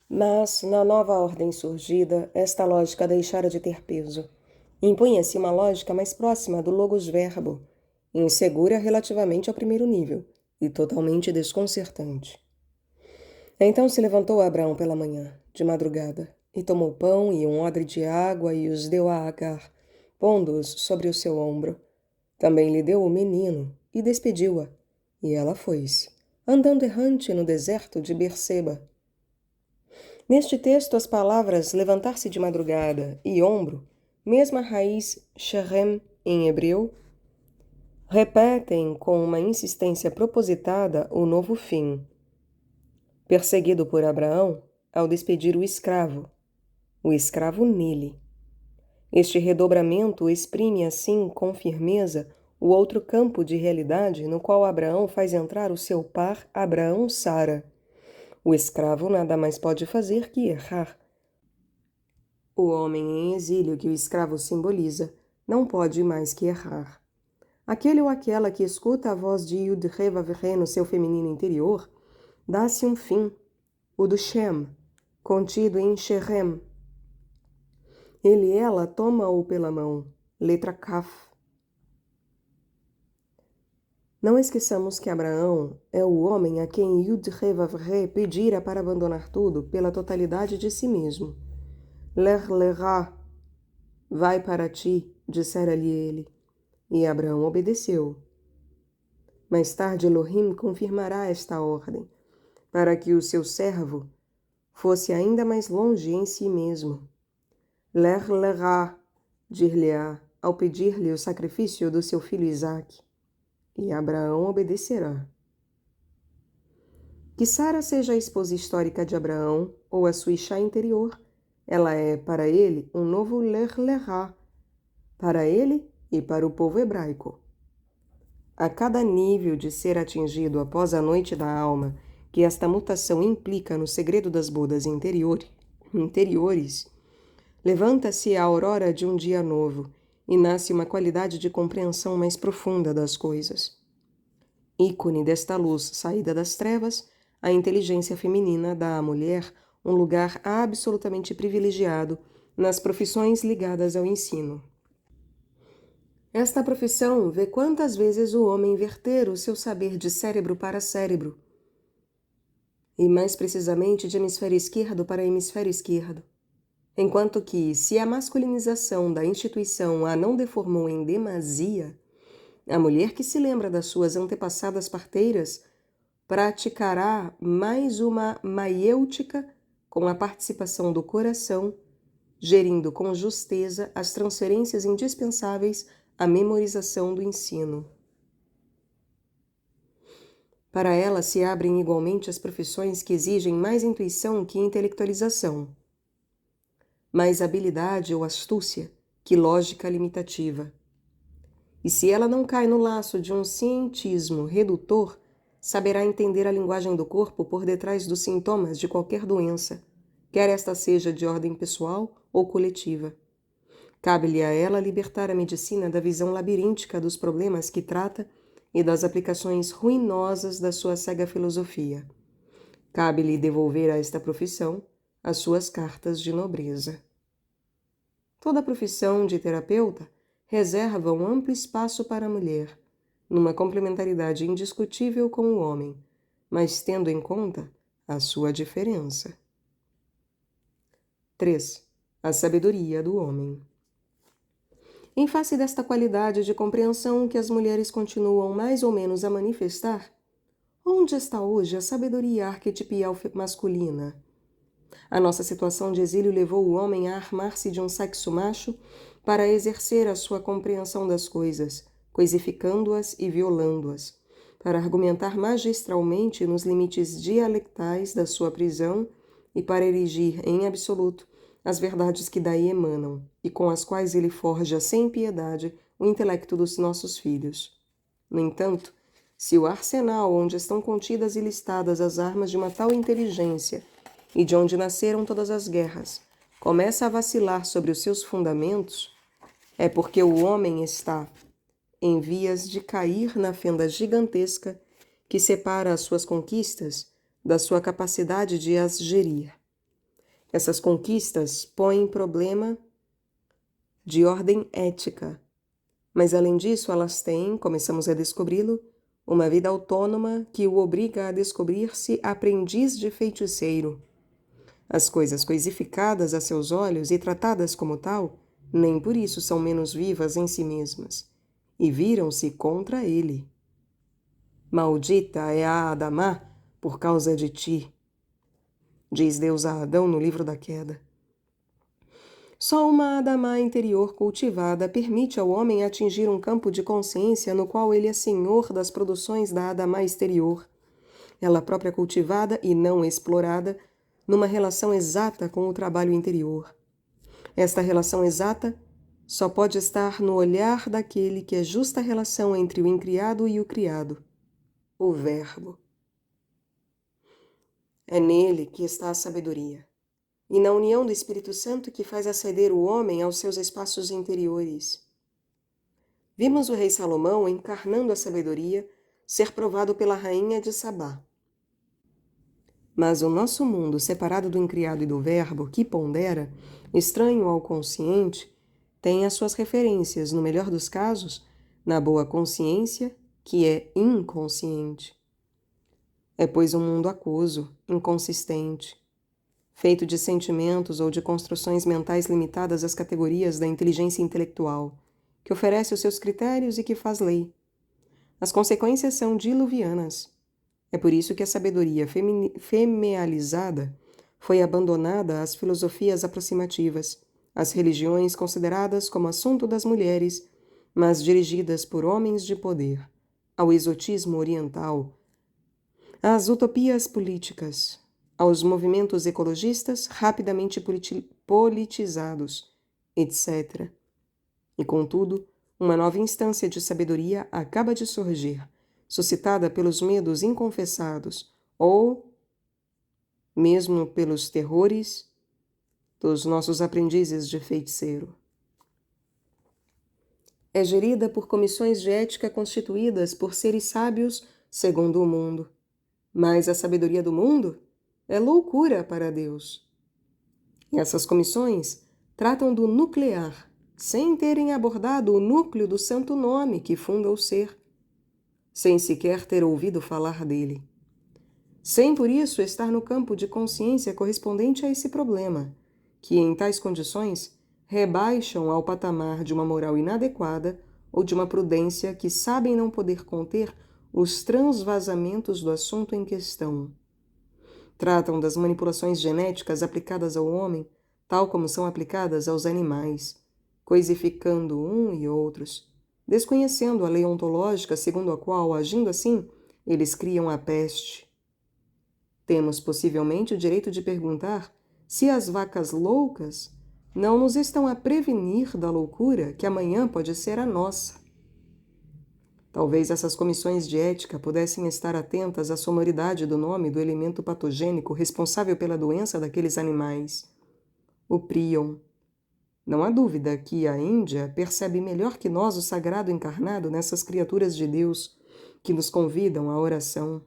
Mas, na nova ordem surgida, esta lógica deixara de ter peso. Impunha-se uma lógica mais próxima do logos verbo, insegura relativamente ao primeiro nível e totalmente desconcertante. Então se levantou Abraão pela manhã, de madrugada, e tomou pão e um odre de água e os deu a Agar, pondo-os sobre o seu ombro. Também lhe deu o menino e despediu-a, e ela foi-se, andando errante no deserto de Berseba. Neste texto, as palavras levantar-se de madrugada e ombro, mesma raiz Sherem em hebreu, repetem com uma insistência propositada o novo fim. Perseguido por Abraão, ao despedir o escravo nele. Este redobramento exprime assim com firmeza o outro campo de realidade no qual Abraão faz entrar o seu par Abraão-Sara. O escravo nada mais pode fazer que errar. O homem em exílio que o escravo simboliza não pode mais que errar. Aquele ou aquela que escuta a voz de Yud-Re-Vav-Re no seu feminino interior, dá-se um fim, o do Shem, contido em Sherem. Ele e ela toma-o pela mão, letra Kaf. Não esqueçamos que Abraão é o homem a quem Yud-Re-Vav-Re pedira para abandonar tudo pela totalidade de si mesmo. Ler lera, vai para ti, dissera-lhe ele, e Abraão obedeceu. Mais tarde Elohim confirmará esta ordem, para que o seu servo fosse ainda mais longe em si mesmo. Ler lera, dir-lhe-á, ao pedir-lhe o sacrifício do seu filho Isaque, e Abraão obedecerá. Que Sara seja a esposa histórica de Abraão, ou a sua Ishá interior, ela é, para ele, um novo Ler lera, para ele e para o povo hebraico. A cada nível de ser atingido após a noite da alma, que esta mutação implica no segredo das bodas interiores, levanta-se a aurora de um dia novo e nasce uma qualidade de compreensão mais profunda das coisas. Ícone desta luz saída das trevas, a inteligência feminina dá à mulher um lugar absolutamente privilegiado nas profissões ligadas ao ensino. Esta profissão vê quantas vezes o homem verter o seu saber de cérebro para cérebro, e mais precisamente de hemisfério esquerdo para hemisfério esquerdo. Enquanto que, se a masculinização da instituição a não deformou em demasia, a mulher que se lembra das suas antepassadas parteiras praticará mais uma maiêutica com a participação do coração, gerindo com justeza as transferências indispensáveis à memorização do ensino. Para ela se abrem igualmente as profissões que exigem mais intuição que intelectualização, mais habilidade ou astúcia que lógica limitativa. E se ela não cai no laço de um cientismo redutor, saberá entender a linguagem do corpo por detrás dos sintomas de qualquer doença, quer esta seja de ordem pessoal ou coletiva. Cabe-lhe a ela libertar a medicina da visão labiríntica dos problemas que trata e das aplicações ruinosas da sua cega filosofia. Cabe-lhe devolver a esta profissão as suas cartas de nobreza. Toda a profissão de terapeuta reserva um amplo espaço para a mulher, numa complementaridade indiscutível com o homem, mas tendo em conta a sua diferença. 3. A sabedoria do homem. Em face desta qualidade de compreensão que as mulheres continuam mais ou menos a manifestar, Onde está hoje a sabedoria arquetipial masculina? A nossa situação de exílio levou o homem a armar-se de um sexo macho para exercer a sua compreensão das coisas, coisificando-as e violando-as, para argumentar magistralmente nos limites dialectais da sua prisão e para erigir em absoluto as verdades que daí emanam e com as quais ele forja sem piedade o intelecto dos nossos filhos. No entanto, se o arsenal onde estão contidas e listadas as armas de uma tal inteligência e de onde nasceram todas as guerras começa a vacilar sobre os seus fundamentos, é porque o homem está em vias de cair na fenda gigantesca que separa as suas conquistas da sua capacidade de as gerir. Essas conquistas põem problema de ordem ética, mas além disso elas têm, começamos a descobri-lo, uma vida autônoma que o obriga a descobrir-se aprendiz de feiticeiro. As coisas coisificadas a seus olhos e tratadas como tal, nem por isso são menos vivas em si mesmas, e viram-se contra ele. Maldita é a Adamá por causa de ti, diz Deus a Adão no livro da queda. Só uma Adamá interior cultivada permite ao homem atingir um campo de consciência no qual ele é senhor das produções da Adamá exterior, ela própria cultivada e não explorada, numa relação exata com o trabalho interior. Esta relação exata só pode estar no olhar daquele que é justa relação entre o incriado e o criado, o Verbo. É nele que está a sabedoria, e na união do Espírito Santo que faz aceder o homem aos seus espaços interiores. Vimos o rei Salomão, encarnando a sabedoria, ser provado pela rainha de Sabá. Mas o nosso mundo, separado do incriado e do Verbo, que pondera, estranho ao consciente, tem as suas referências, no melhor dos casos, na boa consciência, que é inconsciente. É, pois, um mundo aquoso, inconsistente, feito de sentimentos ou de construções mentais limitadas às categorias da inteligência intelectual, que oferece os seus critérios e que faz lei. As consequências são diluvianas. É por isso que a sabedoria femealizada foi abandonada às filosofias aproximativas, às religiões consideradas como assunto das mulheres, mas dirigidas por homens de poder, ao exotismo oriental, às utopias políticas, aos movimentos ecologistas rapidamente politizados, etc. E, contudo, uma nova instância de sabedoria acaba de surgir, suscitada pelos medos inconfessados ou mesmo pelos terrores dos nossos aprendizes de feiticeiro. É gerida por comissões de ética constituídas por seres sábios segundo o mundo. Mas a sabedoria do mundo é loucura para Deus. E essas comissões tratam do nuclear, sem terem abordado o núcleo do santo nome que funda o ser, sem sequer ter ouvido falar dele. Sem, por isso, estar no campo de consciência correspondente a esse problema, que, em tais condições, rebaixam ao patamar de uma moral inadequada ou de uma prudência que sabem não poder conter os transvasamentos do assunto em questão. Tratam das manipulações genéticas aplicadas ao homem, tal como são aplicadas aos animais, coisificando um e outros, desconhecendo a lei ontológica segundo a qual, agindo assim, eles criam a peste. Temos possivelmente o direito de perguntar se as vacas loucas não nos estão a prevenir da loucura que amanhã pode ser a nossa. Talvez essas comissões de ética pudessem estar atentas à sonoridade do nome do elemento patogênico responsável pela doença daqueles animais, o prion. Não há dúvida que a Índia percebe melhor que nós o sagrado encarnado nessas criaturas de Deus que nos convidam à oração.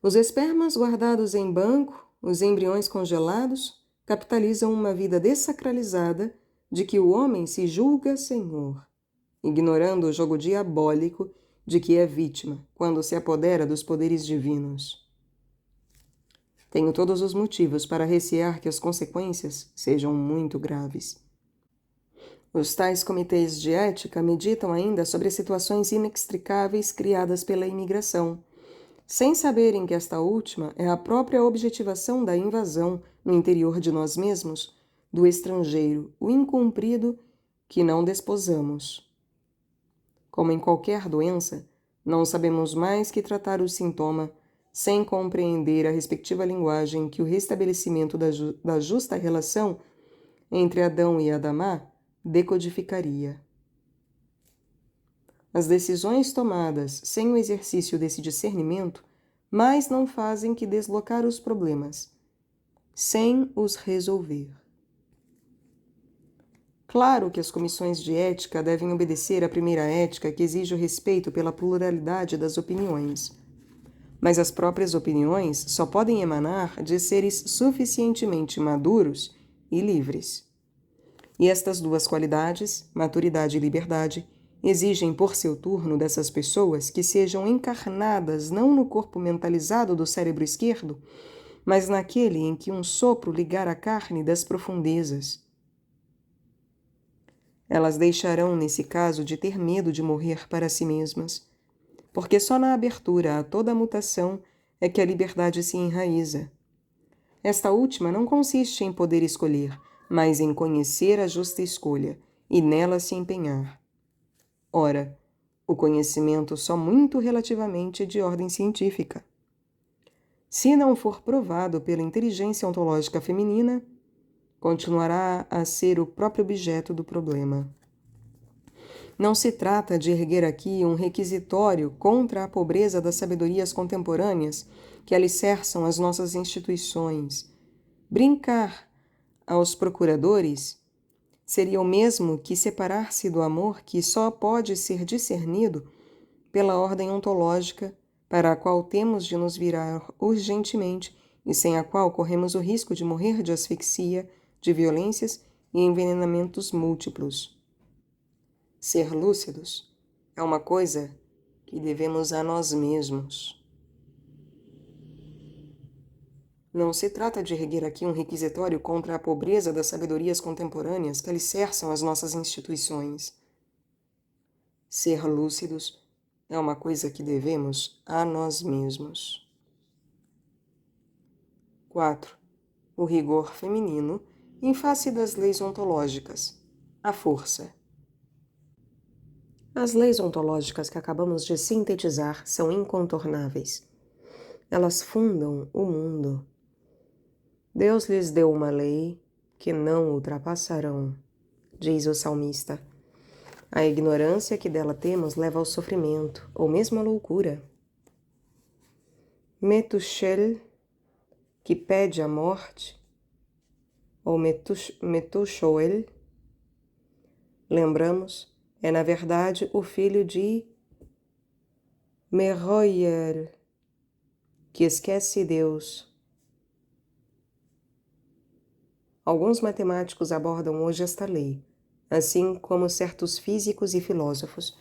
Os espermas guardados em banco, os embriões congelados, capitalizam uma vida dessacralizada de que o homem se julga senhor, ignorando o jogo diabólico de que é vítima quando se apodera dos poderes divinos. Tenho todos os motivos para recear que as consequências sejam muito graves. Os tais comitês de ética meditam ainda sobre as situações inextricáveis criadas pela imigração, sem saberem que esta última é a própria objetivação da invasão no interior de nós mesmos do estrangeiro, o incumprido que não desposamos. Como em qualquer doença, não sabemos mais que tratar o sintoma sem compreender a respectiva linguagem que o restabelecimento da justa relação entre Adão e Adamá decodificaria. As decisões tomadas sem o exercício desse discernimento mais não fazem que deslocar os problemas, sem os resolver. Claro que as comissões de ética devem obedecer à primeira ética que exige o respeito pela pluralidade das opiniões. Mas as próprias opiniões só podem emanar de seres suficientemente maduros e livres. E estas duas qualidades, maturidade e liberdade, exigem por seu turno dessas pessoas que sejam encarnadas não no corpo mentalizado do cérebro esquerdo, mas naquele em que um sopro ligar a carne das profundezas. Elas deixarão, nesse caso, de ter medo de morrer para si mesmas, porque só na abertura a toda a mutação é que a liberdade se enraiza. Esta última não consiste em poder escolher, mas em conhecer a justa escolha e nela se empenhar. Ora, o conhecimento só muito relativamente de ordem científica. Se não for provado pela inteligência ontológica feminina, continuará a ser o próprio objeto do problema. Não se trata de erguer aqui um requisitório contra a pobreza das sabedorias contemporâneas que alicerçam as nossas instituições. Brincar aos procuradores seria o mesmo que separar-se do amor que só pode ser discernido pela ordem ontológica para a qual temos de nos virar urgentemente e sem a qual corremos o risco de morrer de asfixia, de violências e envenenamentos múltiplos. Ser lúcidos é uma coisa que devemos a nós mesmos. Não se trata de erguer aqui um requisitório contra a pobreza das sabedorias contemporâneas que alicerçam as nossas instituições. Ser lúcidos é uma coisa que devemos a nós mesmos. 4. O rigor feminino em face das leis ontológicas. A força. As leis ontológicas que acabamos de sintetizar são incontornáveis. Elas fundam o mundo. Deus lhes deu uma lei que não ultrapassarão, diz o salmista. A ignorância que dela temos leva ao sofrimento, ou mesmo à loucura. Metushel, que pede a morte, ou Metushoel, lembramos, é na verdade o filho de Meroiel, que esquece Deus. Alguns matemáticos abordam hoje esta lei, assim como certos físicos e filósofos,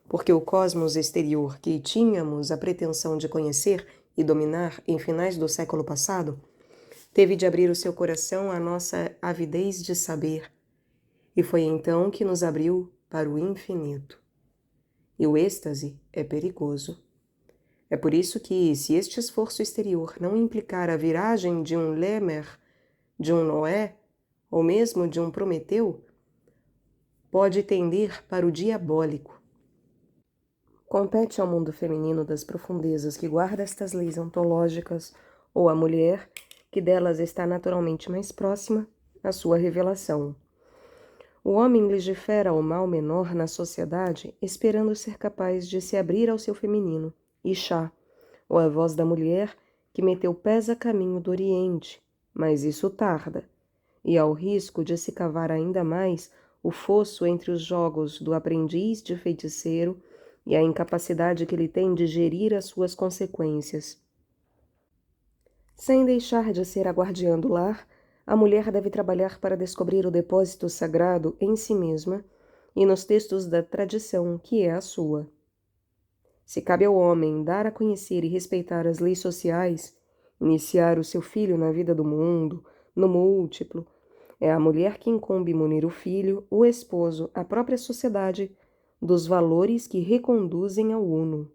porque o cosmos exterior que tínhamos a pretensão de conhecer e dominar em finais do século passado, teve de abrir o seu coração à nossa avidez de saber, e foi então que nos abriu para o infinito. E o êxtase é perigoso. É por isso que, se este esforço exterior não implicar a viragem de um Lemer, de um Noé, ou mesmo de um Prometeu, pode tender para o diabólico. Compete ao mundo feminino das profundezas que guarda estas leis ontológicas, ou à mulher, que delas está naturalmente mais próxima, a sua revelação. O homem legifera o mal menor na sociedade, esperando ser capaz de se abrir ao seu feminino, Ixá, ou a voz da mulher que meteu pés a caminho do Oriente, mas isso tarda, e ao risco de se cavar ainda mais o fosso entre os jogos do aprendiz de feiticeiro e a incapacidade que ele tem de gerir as suas consequências. Sem deixar de ser a guardiã do lar, a mulher deve trabalhar para descobrir o depósito sagrado em si mesma e nos textos da tradição, que é a sua. Se cabe ao homem dar a conhecer e respeitar as leis sociais, iniciar o seu filho na vida do mundo, no múltiplo, É a mulher que incumbe munir o filho, o esposo, a própria sociedade, dos valores que reconduzem ao uno.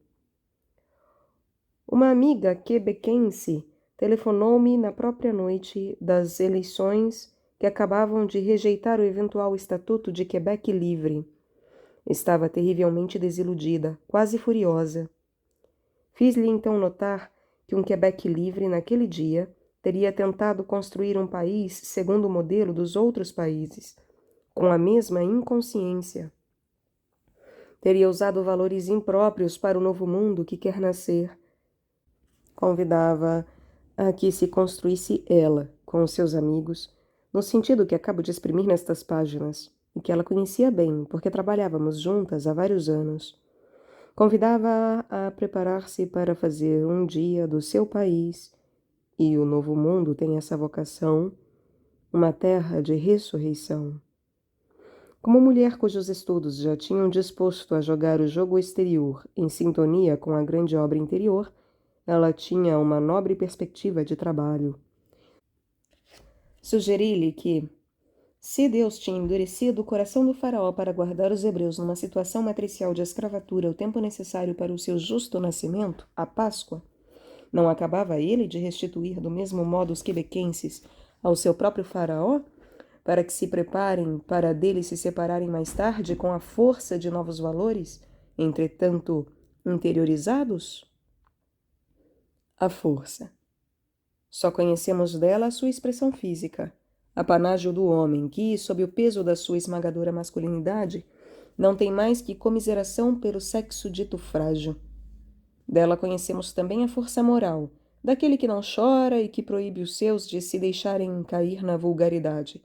Uma amiga quebequense telefonou-me na própria noite das eleições que acabavam de rejeitar o eventual Estatuto de Quebec livre. Estava terrivelmente desiludida, quase furiosa. Fiz-lhe então notar que um Quebec livre, naquele dia, teria tentado construir um país segundo o modelo dos outros países, com a mesma inconsciência. Teria usado valores impróprios para o novo mundo que quer nascer. Convidava a que se construísse ela, com os seus amigos, no sentido que acabo de exprimir nestas páginas, e que ela conhecia bem, porque trabalhávamos juntas há vários anos. Convidava-a a preparar-se para fazer um dia do seu país, e o novo mundo tem essa vocação, uma terra de ressurreição. Como mulher cujos estudos já tinham disposto a jogar o jogo exterior em sintonia com a grande obra interior, ela tinha uma nobre perspectiva de trabalho. Sugeri-lhe que, se Deus tinha endurecido o coração do faraó para guardar os hebreus numa situação matricial de escravatura o tempo necessário para o seu justo nascimento, a Páscoa, não acabava ele de restituir do mesmo modo os quebequenses ao seu próprio faraó, para que se preparem para dele se separarem mais tarde com a força de novos valores, entretanto interiorizados? A força. Só conhecemos dela a sua expressão física, apanágio do homem que, sob o peso da sua esmagadora masculinidade, não tem mais que comiseração pelo sexo dito frágil. Dela conhecemos também a força moral, daquele que não chora e que proíbe os seus de se deixarem cair na vulgaridade.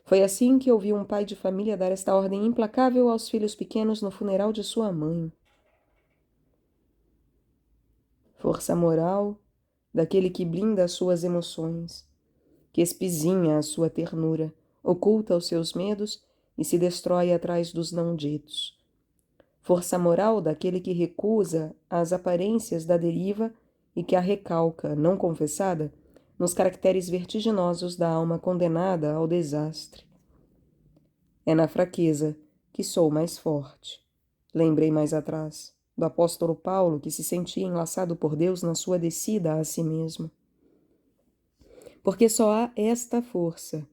Foi assim que ouvi um pai de família dar esta ordem implacável aos filhos pequenos no funeral de sua mãe. Força moral daquele que blinda as suas emoções, que espizinha a sua ternura, oculta os seus medos e se destrói atrás dos não ditos. Força moral daquele que recusa as aparências da deriva e que a recalca, não confessada, nos caracteres vertiginosos da alma condenada ao desastre. É na fraqueza que sou mais forte. Lembrei mais atrás do apóstolo Paulo, que se sentia enlaçado por Deus na sua descida a si mesmo. Porque só há esta força.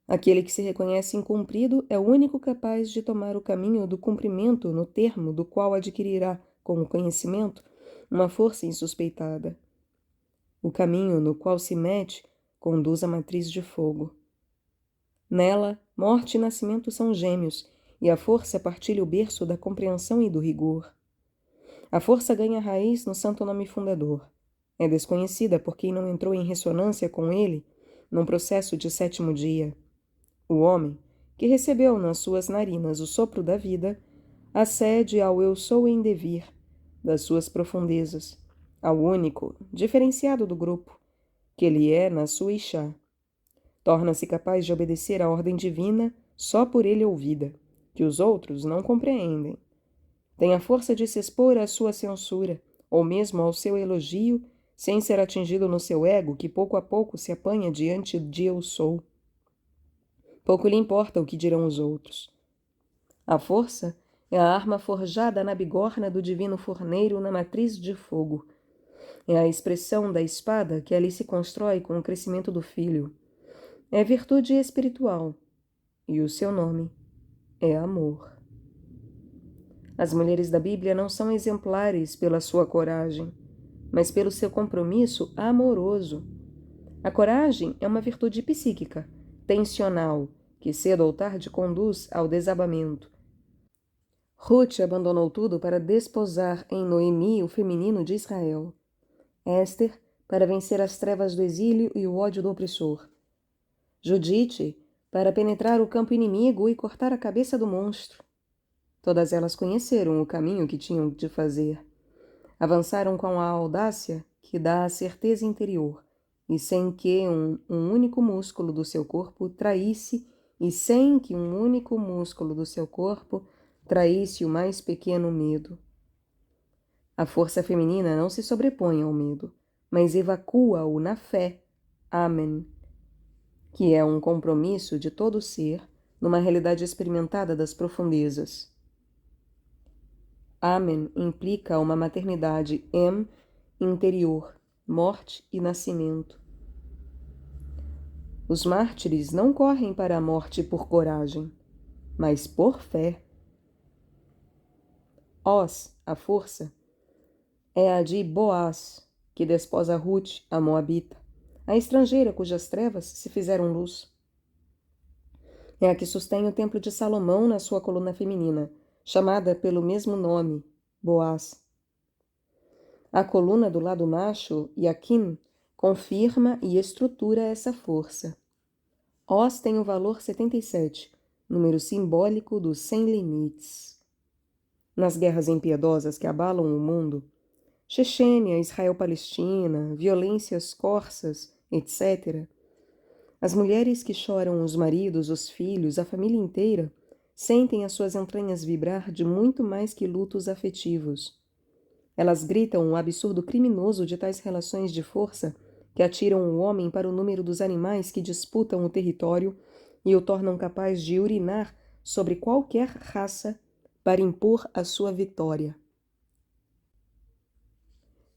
Aquele que se reconhece incumprido é o único capaz de tomar o caminho do cumprimento no termo do qual adquirirá, com o conhecimento, uma força insuspeitada. O caminho no qual se mete conduz à matriz de fogo. Nela, morte e nascimento são gêmeos, e a força partilha o berço da compreensão e do rigor. A força ganha raiz no santo nome fundador. É desconhecida por quem não entrou em ressonância com ele num processo de sétimo dia. O homem, que recebeu nas suas narinas o sopro da vida, acede ao eu sou em devir das suas profundezas, ao único, diferenciado do grupo, que ele é na sua ixá. Torna-se capaz de obedecer à ordem divina só por ele ouvida, que os outros não compreendem. Tem a força de se expor à sua censura, ou mesmo ao seu elogio, sem ser atingido no seu ego, que pouco a pouco se apanha diante de eu sou. Pouco lhe importa o que dirão os outros. A força é a arma forjada na bigorna do divino forneiro na matriz de fogo. É a expressão da espada que ali se constrói com o crescimento do filho. É virtude espiritual, e o seu nome é amor. As mulheres da Bíblia não são exemplares pela sua coragem, mas pelo seu compromisso amoroso. A coragem é uma virtude psíquica, tensional, que cedo ou tarde conduz ao desabamento. Ruth abandonou tudo para desposar em Noemi o feminino de Israel. Éster, para vencer as trevas do exílio e o ódio do opressor. Judite, para penetrar o campo inimigo e cortar a cabeça do monstro. Todas elas conheceram o caminho que tinham de fazer. Avançaram com a audácia que dá a certeza interior, e sem que um único músculo do seu corpo traísse, o mais pequeno medo. A força feminina não se sobrepõe ao medo, mas evacua-o na fé. Amém. que é um compromisso de todo o ser numa realidade experimentada das profundezas. Amen implica uma maternidade interior, morte e nascimento. Os mártires não correm para a morte por coragem, mas por fé. Os, a força, é a de Boaz, que desposa Ruth, a moabita, a estrangeira cujas trevas se fizeram luz. É a que sustém o templo de Salomão na sua coluna feminina, chamada pelo mesmo nome, Boaz. A coluna do lado macho, Yaquim, confirma e estrutura essa força. Os tem o valor 77, número simbólico dos sem limites. Nas guerras impiedosas que abalam o mundo, Chechênia, Israel-Palestina, violências corsas, etc., as mulheres que choram os maridos, os filhos, a família inteira, sentem as suas entranhas vibrar de muito mais que lutos afetivos. Elas gritam o absurdo criminoso de tais relações de força que atiram o homem para o número dos animais que disputam o território e o tornam capaz de urinar sobre qualquer raça para impor a sua vitória.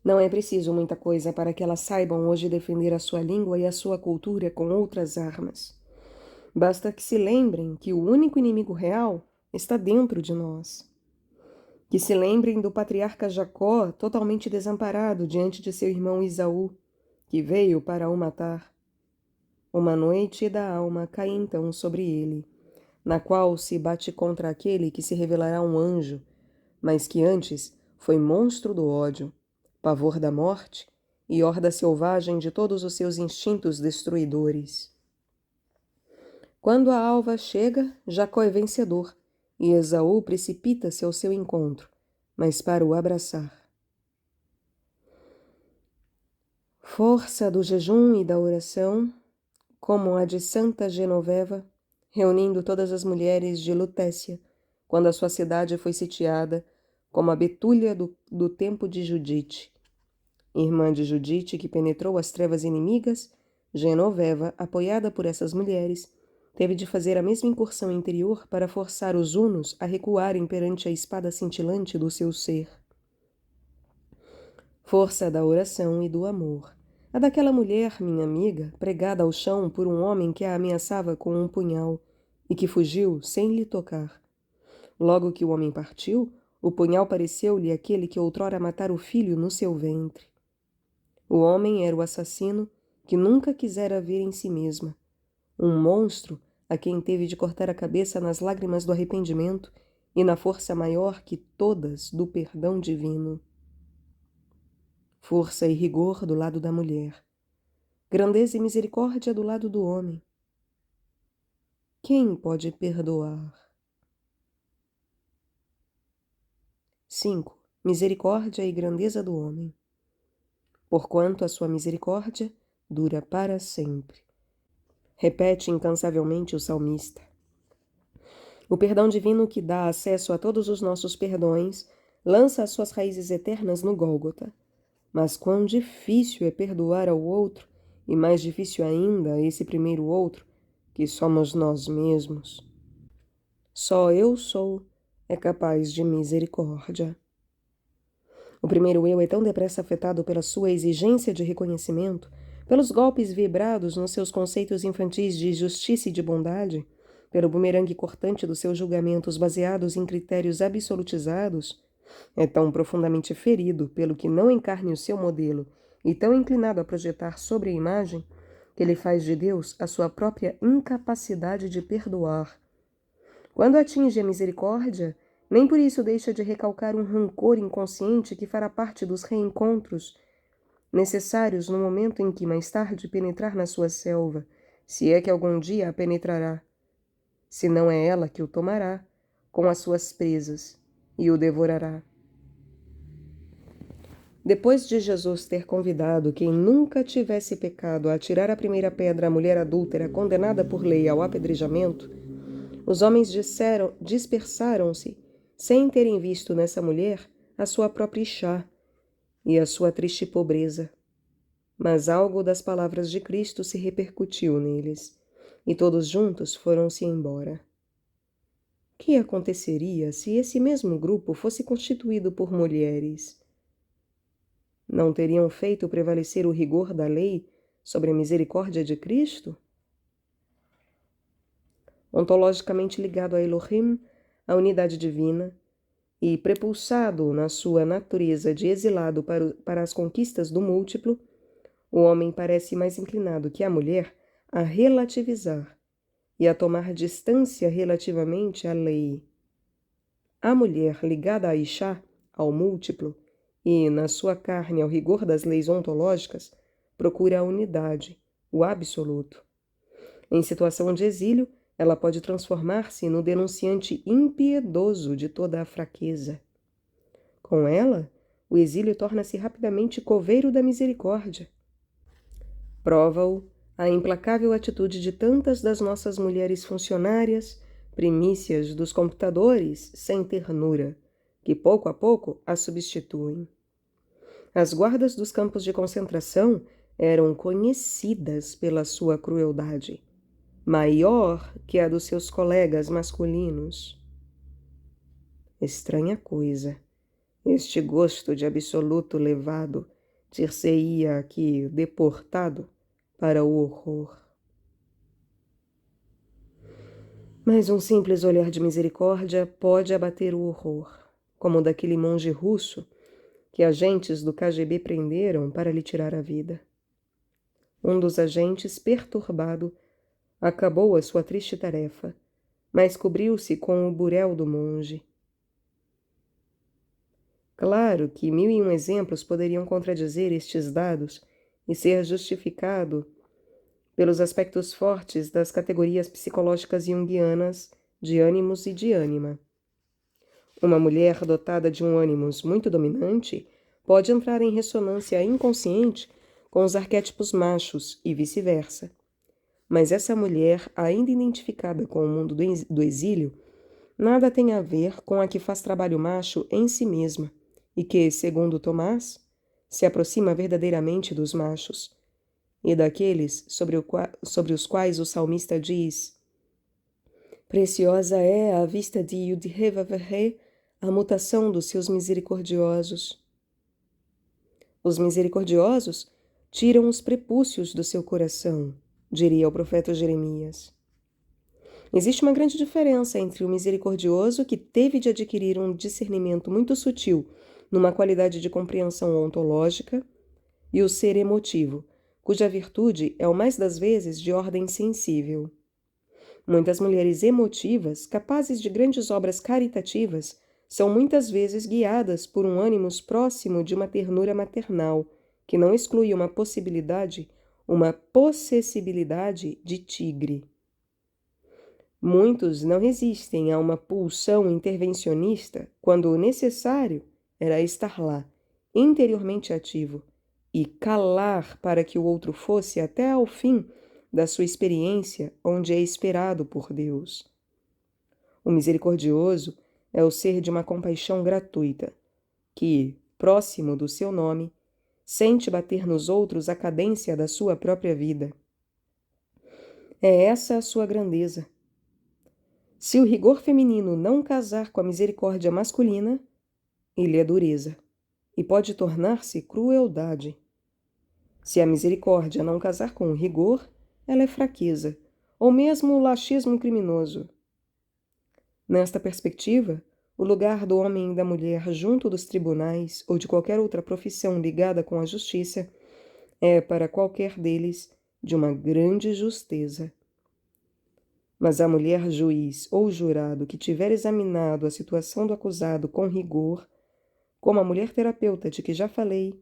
Não é preciso muita coisa para que elas saibam hoje defender a sua língua e a sua cultura com outras armas. Basta que se lembrem que o único inimigo real está dentro de nós. Que se lembrem do patriarca Jacó, totalmente desamparado diante de seu irmão Esaú, que veio para o matar. Uma noite da alma cai então sobre ele, na qual se bate contra aquele que se revelará um anjo, mas que antes foi monstro do ódio, pavor da morte e horda selvagem de todos os seus instintos destruidores. Quando a alva chega, Jacó é vencedor, e Esaú precipita-se ao seu encontro, mas para o abraçar. Força do jejum e da oração, como a de Santa Genoveva, reunindo todas as mulheres de Lutécia, quando a sua cidade foi sitiada, como a Betúlia do tempo de Judite. Irmã de Judite, que penetrou as trevas inimigas, Genoveva, apoiada por essas mulheres, teve de fazer a mesma incursão interior para forçar os hunos a recuarem perante a espada cintilante do seu ser. Força da oração e do amor. A daquela mulher, minha amiga, pregada ao chão por um homem que a ameaçava com um punhal e que fugiu sem lhe tocar. Logo que o homem partiu, o punhal pareceu-lhe aquele que outrora matara o filho no seu ventre. O homem era o assassino que nunca quisera ver em si mesma. Um monstro a quem teve de cortar a cabeça nas lágrimas do arrependimento e na força maior que todas do perdão divino. Força e rigor do lado da mulher. Grandeza e misericórdia do lado do homem. Quem pode perdoar? 5. Misericórdia e grandeza do homem. Porquanto a sua misericórdia dura para sempre. Repete incansavelmente o salmista. O perdão divino que dá acesso a todos os nossos perdões lança as suas raízes eternas no Gólgota. Mas quão difícil é perdoar ao outro, e mais difícil ainda esse primeiro outro, que somos nós mesmos. Só eu sou é capaz de misericórdia. O primeiro eu é tão depressa afetado pela sua exigência de reconhecimento, pelos golpes vibrados nos seus conceitos infantis de justiça e de bondade, pelo bumerangue cortante dos seus julgamentos baseados em critérios absolutizados, é tão profundamente ferido pelo que não encarne o seu modelo e tão inclinado a projetar sobre a imagem, que ele faz de Deus a sua própria incapacidade de perdoar. Quando atinge a misericórdia, nem por isso deixa de recalcar um rancor inconsciente que fará parte dos reencontros necessários no momento em que mais tarde penetrar na sua selva, se é que algum dia a penetrará, se não é ela que o tomará com as suas presas e o devorará. Depois de Jesus ter convidado quem nunca tivesse pecado a atirar a primeira pedra à mulher adúltera condenada por lei ao apedrejamento, os homens dispersaram-se, sem terem visto nessa mulher a sua própria Ixá e a sua triste pobreza. Mas algo das palavras de Cristo se repercutiu neles. e todos juntos foram-se embora. Que aconteceria se esse mesmo grupo fosse constituído por mulheres? Não teriam feito prevalecer o rigor da lei sobre a misericórdia de Cristo? Ontologicamente ligado a Elohim, a unidade divina, e prepulsado na sua natureza de exilado para as conquistas do múltiplo, o homem parece mais inclinado que a mulher a relativizar e a tomar distância relativamente à lei. A mulher ligada a Ishá, ao múltiplo, e, na sua carne, ao rigor das leis ontológicas, procura a unidade, o absoluto. Em situação de exílio, ela pode transformar-se no denunciante impiedoso de toda a fraqueza. Com ela, o exílio torna-se rapidamente coveiro da misericórdia. Prova-o a implacável atitude de tantas das nossas mulheres funcionárias, primícias dos computadores sem ternura, que pouco a pouco a substituem. As guardas dos campos de concentração eram conhecidas pela sua crueldade, maior que a dos seus colegas masculinos. Estranha coisa, este gosto de absoluto levado dir-se-ia aqui deportado para o horror. Mas um simples olhar de misericórdia pode abater o horror, como o daquele monge russo que agentes do KGB prenderam para lhe tirar a vida. Um dos agentes, perturbado, acabou a sua triste tarefa, mas cobriu-se com o burel do monge. Claro que 1001 exemplos poderiam contradizer estes dados e ser justificado pelos aspectos fortes das categorias psicológicas junguianas de ânimos e de ânima. Uma mulher dotada de um ânimos muito dominante pode entrar em ressonância inconsciente com os arquétipos machos e vice-versa. Mas essa mulher, ainda identificada com o mundo do exílio, nada tem a ver com a que faz trabalho macho em si mesma e que, segundo Tomás, se aproxima verdadeiramente dos machos, e daqueles sobre os quais o salmista diz: preciosa é à vista de Yudhevavhe a mutação dos seus misericordiosos. Os misericordiosos tiram os prepúcios do seu coração, diria o profeta Jeremias. Existe uma grande diferença entre o misericordioso que teve de adquirir um discernimento muito sutil numa qualidade de compreensão ontológica e o ser emotivo, cuja virtude é o mais das vezes de ordem sensível. Muitas mulheres emotivas, capazes de grandes obras caritativas, são muitas vezes guiadas por um ânimos próximo de uma ternura maternal, que não exclui uma possessibilidade de tigre. Muitos não resistem a uma pulsão intervencionista quando o necessário era estar lá, interiormente ativo, e calar para que o outro fosse até ao fim da sua experiência onde é esperado por Deus. O misericordioso é o ser de uma compaixão gratuita, que, próximo do seu nome, sente bater nos outros a cadência da sua própria vida. É essa a sua grandeza. Se o rigor feminino não casar com a misericórdia masculina, ele é dureza, e pode tornar-se crueldade. Se a misericórdia não casar com o rigor, ela é fraqueza, ou mesmo laxismo criminoso. Nesta perspectiva, o lugar do homem e da mulher junto dos tribunais ou de qualquer outra profissão ligada com a justiça é, para qualquer deles, de uma grande justeza. Mas a mulher juiz ou jurado que tiver examinado a situação do acusado com rigor, como a mulher terapeuta de que já falei,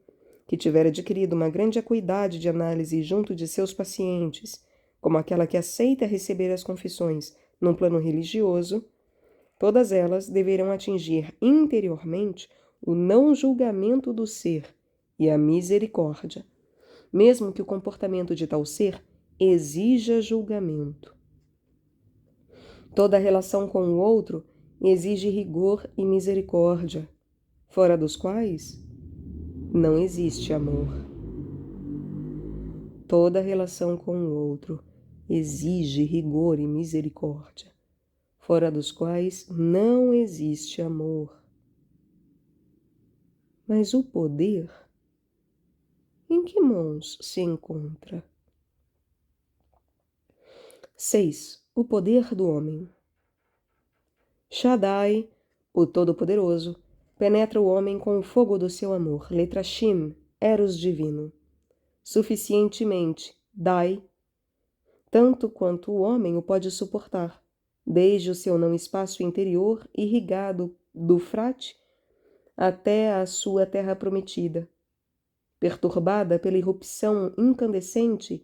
que tiver adquirido uma grande acuidade de análise junto de seus pacientes, como aquela que aceita receber as confissões num plano religioso, todas elas deverão atingir interiormente o não julgamento do ser e a misericórdia, mesmo que o comportamento de tal ser exija julgamento. Toda relação com o outro exige rigor e misericórdia, fora dos quais não existe amor. Toda relação com o outro exige rigor e misericórdia, fora dos quais não existe amor. Mas o poder, em que mãos se encontra? 6. O poder do homem. Shaddai, o Todo-Poderoso, penetra o homem com o fogo do seu amor. Letra Shin, Eros divino. Suficientemente, Dai, tanto quanto o homem o pode suportar, desde o seu não espaço interior irrigado do Frate até a sua terra prometida, perturbada pela irrupção incandescente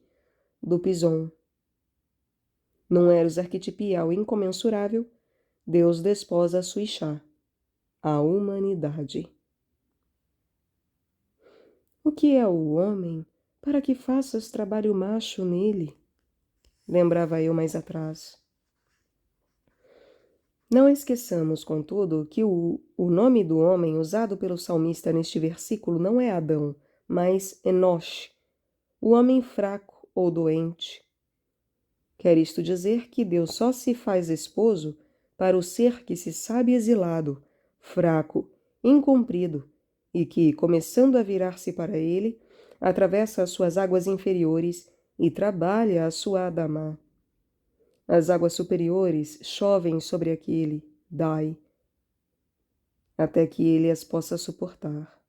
do Pison. Num Eros arquetipial incomensurável, Deus desposa a Suixá, a humanidade. O que é o homem para que faças trabalho macho nele? Lembrava eu mais atrás. Não esqueçamos, contudo, que o nome do homem usado pelo salmista neste versículo não é Adão, mas Enosh, o homem fraco ou doente. Quer isto dizer que Deus só se faz esposo para o ser que se sabe exilado, fraco, incumprido, e que, começando a virar-se para ele, atravessa as suas águas inferiores e trabalha a sua Adamá. As águas superiores chovem sobre aquele, Dai, até que ele as possa suportar.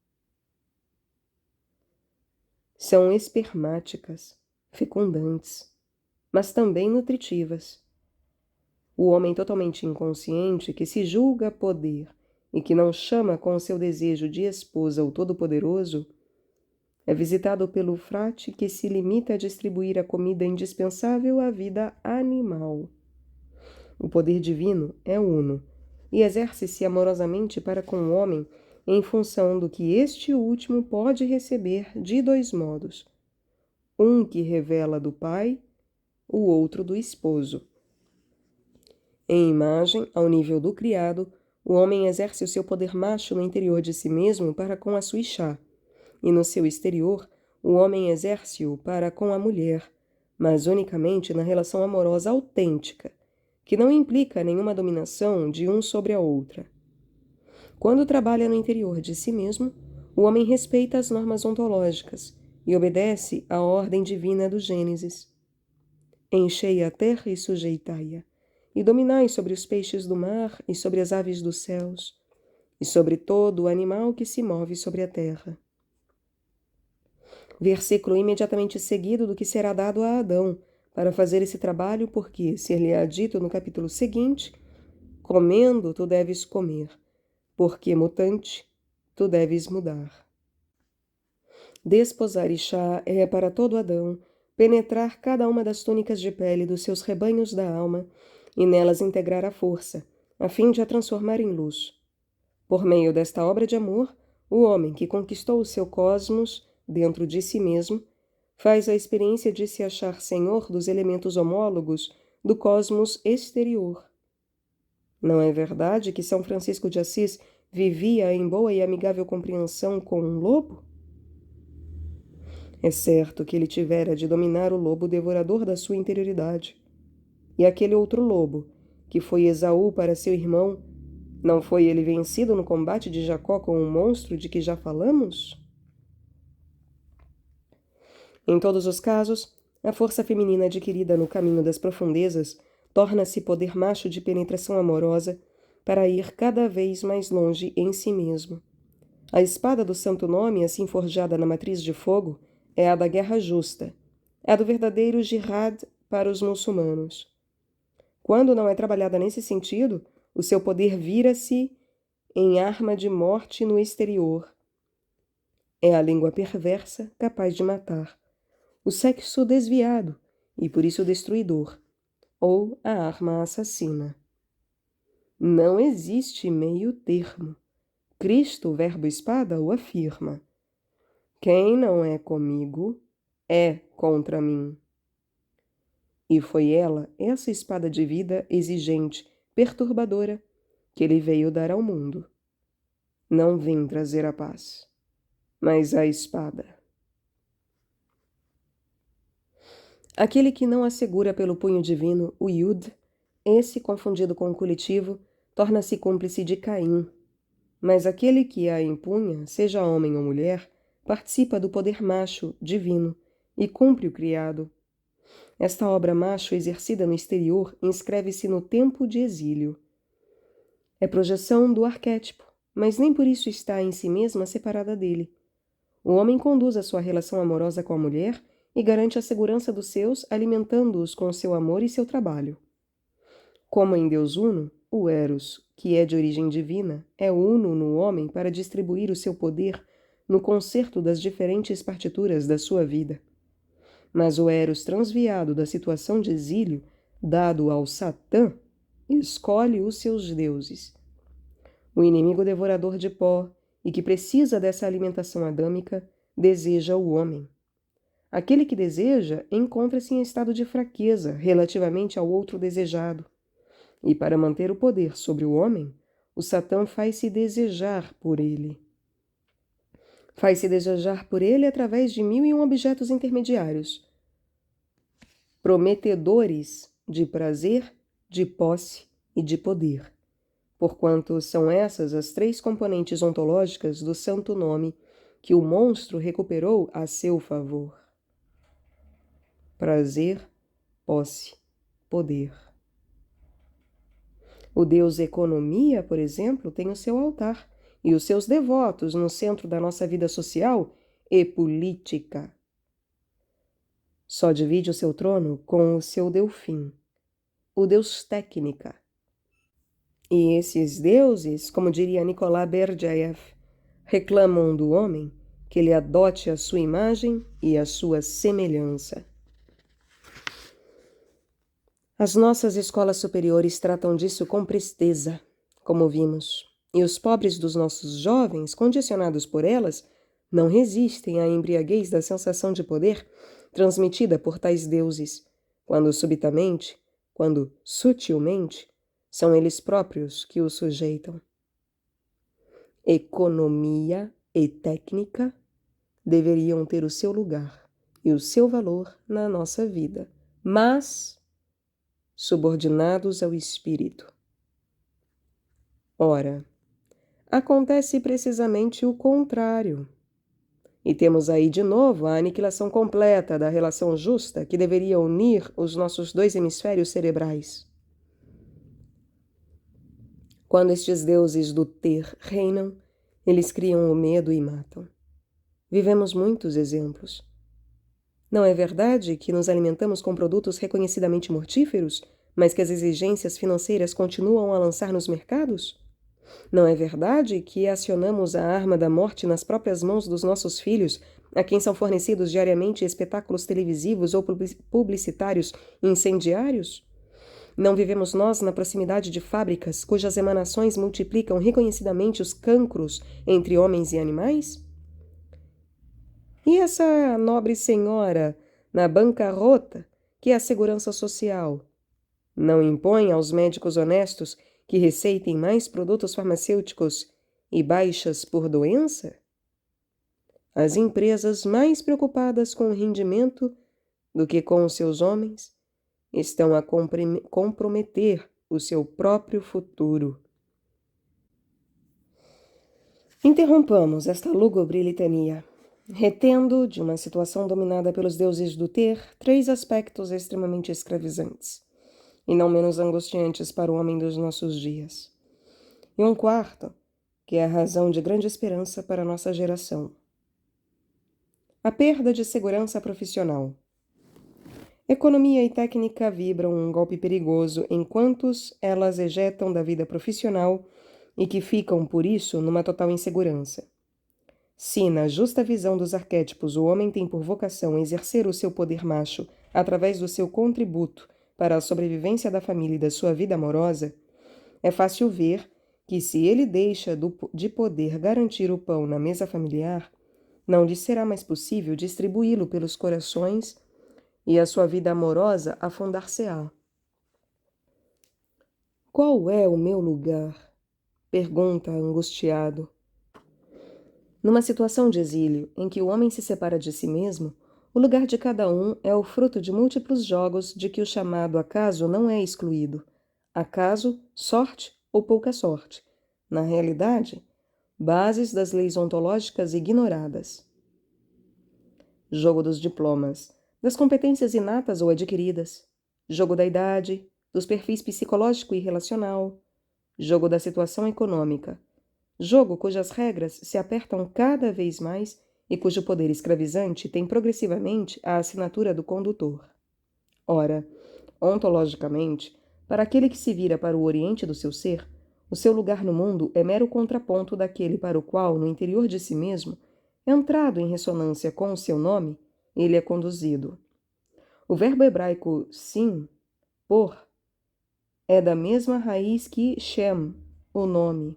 São espermáticas, fecundantes, mas também nutritivas. O homem totalmente inconsciente que se julga poder e que não chama com seu desejo de esposa o Todo-Poderoso, é visitado pelo frate que se limita a distribuir a comida indispensável à vida animal. O poder divino é uno e exerce-se amorosamente para com o homem em função do que este último pode receber de dois modos: um que revela do pai, o outro do esposo. Em imagem, ao nível do criado, o homem exerce o seu poder macho no interior de si mesmo para com a Suixá, e no seu exterior, o homem exerce-o para com a mulher, mas unicamente na relação amorosa autêntica, que não implica nenhuma dominação de um sobre a outra. Quando trabalha no interior de si mesmo, o homem respeita as normas ontológicas e obedece à ordem divina do Gênesis. Enchei a terra e sujeitai-a, e dominai sobre os peixes do mar e sobre as aves dos céus, e sobre todo o animal que se move sobre a terra. Versículo imediatamente seguido do que será dado a Adão para fazer esse trabalho, porque ser-lhe-á dito no capítulo seguinte: comendo tu deves comer, porque mutante tu deves mudar. Desposar Ixá é para todo Adão penetrar cada uma das túnicas de pele dos seus rebanhos da alma e nelas integrar a força, a fim de a transformar em luz. Por meio desta obra de amor, o homem que conquistou o seu cosmos dentro de si mesmo faz a experiência de se achar senhor dos elementos homólogos do cosmos exterior. Não é verdade que São Francisco de Assis vivia em boa e amigável compreensão com um lobo? É certo que ele tivera de dominar o lobo devorador da sua interioridade. E aquele outro lobo, que foi Esaú para seu irmão, não foi ele vencido no combate de Jacó com o monstro de que já falamos? Em todos os casos, a força feminina adquirida no caminho das profundezas torna-se poder macho de penetração amorosa para ir cada vez mais longe em si mesmo. A espada do santo nome, assim forjada na matriz de fogo, é a da guerra justa, a do verdadeiro jihad para os muçulmanos. Quando não é trabalhada nesse sentido, o seu poder vira-se em arma de morte no exterior. É a língua perversa capaz de matar, o sexo desviado e por isso destruidor, ou a arma assassina. Não existe meio termo. Cristo, verbo espada, o afirma. Quem não é comigo, é contra mim. E foi ela, essa espada de vida exigente, perturbadora, que ele veio dar ao mundo. Não vim trazer a paz, mas a espada. Aquele que não assegura pelo punho divino o Yud, esse, confundido com o coletivo, torna-se cúmplice de Caim. Mas aquele que a empunha, seja homem ou mulher, participa do poder macho, divino, e cumpre o criado. Esta obra macho exercida no exterior inscreve-se no tempo de exílio. É projeção do arquétipo, mas nem por isso está em si mesma separada dele. O homem conduz a sua relação amorosa com a mulher e garante a segurança dos seus, alimentando-os com seu amor e seu trabalho. Como em Deus Uno, o Eros, que é de origem divina, é uno no homem para distribuir o seu poder no concerto das diferentes partituras da sua vida. Mas o Eros transviado da situação de exílio, dado ao Satã, escolhe os seus deuses. O inimigo devorador de pó, e que precisa dessa alimentação adâmica, deseja o homem. Aquele que deseja encontra-se em estado de fraqueza relativamente ao outro desejado. E para manter o poder sobre o homem, o Satã faz-se desejar por ele. Faz-se desejar por ele através de 1001 objetos intermediários, prometedores de prazer, de posse e de poder, porquanto são essas as três componentes ontológicas do santo nome que o monstro recuperou a seu favor. Prazer, posse, poder. O deus Economia, por exemplo, tem o seu altar e os seus devotos no centro da nossa vida social e política. Só divide o seu trono com o seu Delfim, o deus Técnica. E esses deuses, como diria Nikolai Berdyaev, reclamam do homem que ele adote a sua imagem e a sua semelhança. As nossas escolas superiores tratam disso com presteza, como vimos, e os pobres dos nossos jovens, condicionados por elas, não resistem à embriaguez da sensação de poder transmitida por tais deuses, quando subitamente, quando sutilmente, são eles próprios que o sujeitam. Economia e técnica deveriam ter o seu lugar e o seu valor na nossa vida, mas subordinados ao espírito. Ora, acontece precisamente o contrário. E temos aí de novo a aniquilação completa da relação justa que deveria unir os nossos dois hemisférios cerebrais. Quando estes deuses do ter reinam, eles criam o medo e matam. Vivemos muitos exemplos. Não é verdade que nos alimentamos com produtos reconhecidamente mortíferos, mas que as exigências financeiras continuam a lançar nos mercados? Não é verdade que acionamos a arma da morte nas próprias mãos dos nossos filhos, a quem são fornecidos diariamente espetáculos televisivos ou publicitários incendiários? Não vivemos nós na proximidade de fábricas cujas emanações multiplicam reconhecidamente os cancros entre homens e animais? E essa nobre senhora, na bancarrota, que é a segurança social, não impõe aos médicos honestos que receitem mais produtos farmacêuticos e baixas por doença? As empresas mais preocupadas com o rendimento do que com os seus homens estão a comprometer o seu próprio futuro. Interrompamos esta lúgubre litania, retendo, de uma situação dominada pelos deuses do ter, três aspectos extremamente escravizantes, e não menos angustiantes para o homem dos nossos dias. E um quarto, que é a razão de grande esperança para a nossa geração. A perda de segurança profissional. Economia e técnica vibram um golpe perigoso enquanto elas ejetam da vida profissional e que ficam, por isso, numa total insegurança. Se, na justa visão dos arquétipos, o homem tem por vocação exercer o seu poder macho através do seu contributo para a sobrevivência da família e da sua vida amorosa, é fácil ver que, se ele deixa de poder garantir o pão na mesa familiar, não lhe será mais possível distribuí-lo pelos corações e a sua vida amorosa afundar-se-á. Qual é o meu lugar? Pergunta angustiado. Numa situação de exílio, em que o homem se separa de si mesmo, O lugar de cada um é o fruto de múltiplos jogos de que o chamado acaso não é excluído. Acaso, sorte ou pouca sorte. Na realidade, bases das leis ontológicas ignoradas. Jogo dos diplomas, das competências inatas ou adquiridas. Jogo da idade, dos perfis psicológico e relacional. Jogo da situação econômica. Jogo cujas regras se apertam cada vez mais e cujo poder escravizante tem progressivamente a assinatura do condutor. Ora, ontologicamente, para aquele que se vira para o oriente do seu ser, o seu lugar no mundo é mero contraponto daquele para o qual, no interior de si mesmo, entrado em ressonância com o seu nome, ele é conduzido. O verbo hebraico sim, por, é da mesma raiz que Shem, o nome.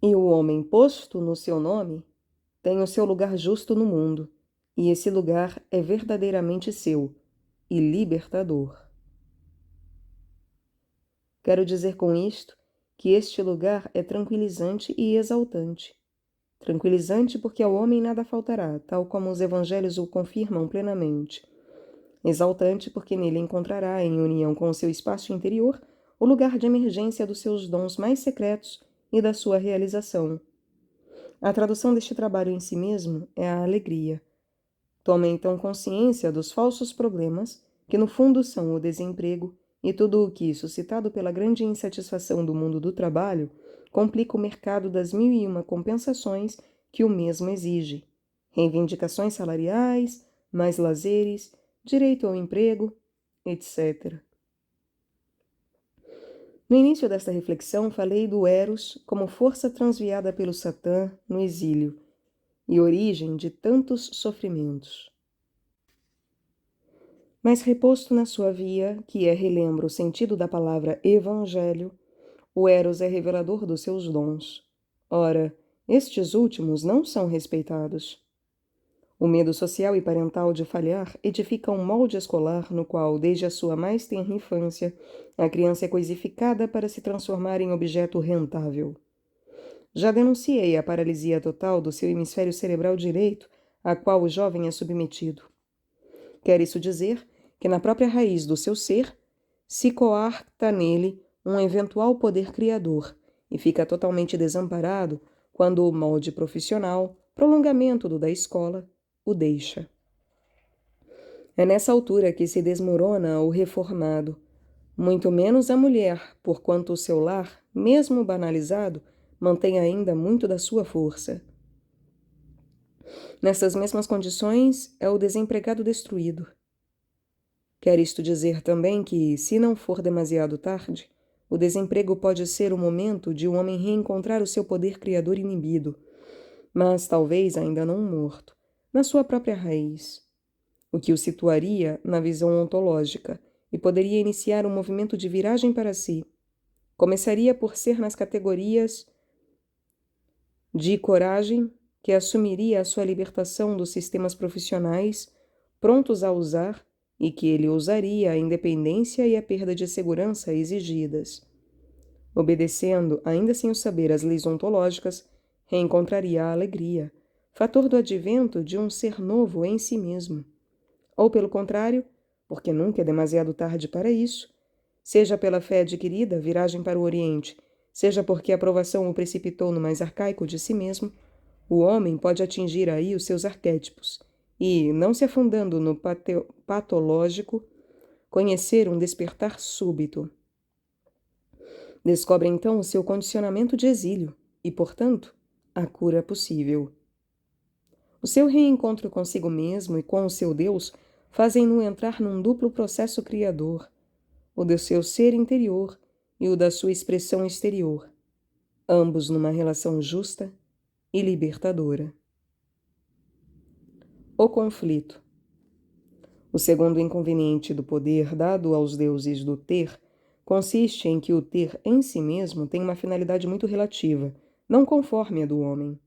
E o homem posto no seu nome tem o seu lugar justo no mundo, e esse lugar é verdadeiramente seu e libertador. Quero dizer com isto que este lugar é tranquilizante e exaltante. Tranquilizante porque ao homem nada faltará, tal como os evangelhos o confirmam plenamente. Exaltante porque nele encontrará, em união com o seu espaço interior, o lugar de emergência dos seus dons mais secretos e da sua realização. A tradução deste trabalho em si mesmo é a alegria. Toma então consciência dos falsos problemas, que no fundo são o desemprego, e tudo o que, suscitado pela grande insatisfação do mundo do trabalho, complica o mercado das 1001 compensações que o mesmo exige. Reivindicações salariais, mais lazeres, direito ao emprego, etc. No início desta reflexão, falei do Eros como força transviada pelo Satã no exílio e origem de tantos sofrimentos. Mas reposto na sua via, que é, relembro, o sentido da palavra evangelho, o Eros é revelador dos seus dons. Ora, estes últimos não são respeitados. O medo social e parental de falhar edifica um molde escolar no qual, desde a sua mais tenra infância, a criança é coisificada para se transformar em objeto rentável. Já denunciei a paralisia total do seu hemisfério cerebral direito, a qual o jovem é submetido. Quer isso dizer que, na própria raiz do seu ser, se coarta nele um eventual poder criador e fica totalmente desamparado quando o molde profissional, prolongamento do da escola, o deixa. É nessa altura que se desmorona o reformado, muito menos a mulher, porquanto o seu lar, mesmo banalizado, mantém ainda muito da sua força. Nessas mesmas condições é o desempregado destruído. Quer isto dizer também que, se não for demasiado tarde, o desemprego pode ser o momento de um homem reencontrar o seu poder criador inibido, mas talvez ainda não morto, na sua própria raiz, o que o situaria na visão ontológica e poderia iniciar um movimento de viragem para si. Começaria por ser nas categorias de coragem que assumiria a sua libertação dos sistemas profissionais, prontos a usar, e que ele usaria a independência e a perda de segurança exigidas. Obedecendo, ainda sem o saber, as leis ontológicas, reencontraria a alegria, fator do advento de um ser novo em si mesmo. Ou, pelo contrário, porque nunca é demasiado tarde para isso, seja pela fé adquirida, viragem para o Oriente, seja porque a aprovação o precipitou no mais arcaico de si mesmo, o homem pode atingir aí os seus arquétipos e, não se afundando no patológico, conhecer um despertar súbito. Descobre então o seu condicionamento de exílio e, portanto, a cura possível. O seu reencontro consigo mesmo e com o seu Deus fazem-no entrar num duplo processo criador, o do seu ser interior e o da sua expressão exterior, ambos numa relação justa e libertadora. O conflito. O segundo inconveniente do poder dado aos deuses do ter consiste em que o ter em si mesmo tem uma finalidade muito relativa, não conforme a do homem.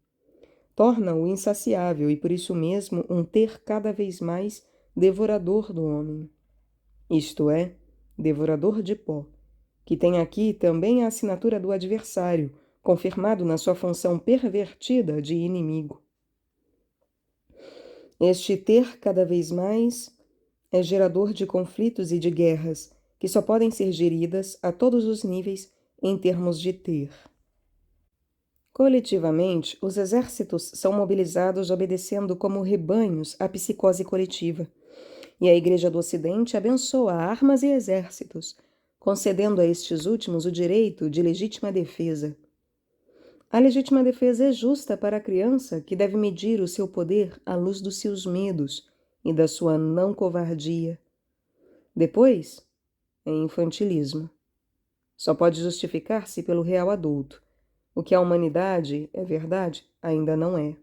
Torna-o insaciável e por isso mesmo um ter cada vez mais devorador do homem. Isto é, devorador de pó, que tem aqui também a assinatura do adversário, confirmado na sua função pervertida de inimigo. Este ter cada vez mais é gerador de conflitos e de guerras que só podem ser geridas a todos os níveis em termos de ter. Coletivamente, os exércitos são mobilizados obedecendo como rebanhos à psicose coletiva, e a Igreja do Ocidente abençoa armas e exércitos, concedendo a estes últimos o direito de legítima defesa. A legítima defesa é justa para a criança que deve medir o seu poder à luz dos seus medos e da sua não covardia. Depois, é infantilismo. Só pode justificar-se pelo real adulto. O que a humanidade, é verdade, ainda não é.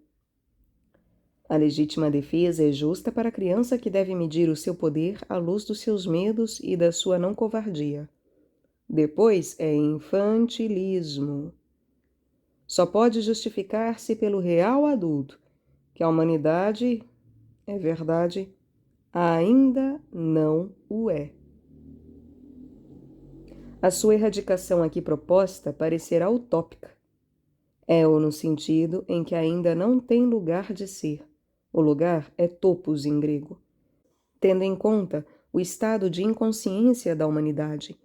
A legítima defesa é justa para a criança que deve medir o seu poder à luz dos seus medos e da sua não covardia. Depois é infantilismo. Só pode justificar-se pelo real adulto, que a humanidade, é verdade, ainda não o é. A sua erradicação aqui proposta parecerá utópica. É-o no sentido em que ainda não tem lugar de ser. O lugar é topos em grego, tendo em conta o estado de inconsciência da humanidade.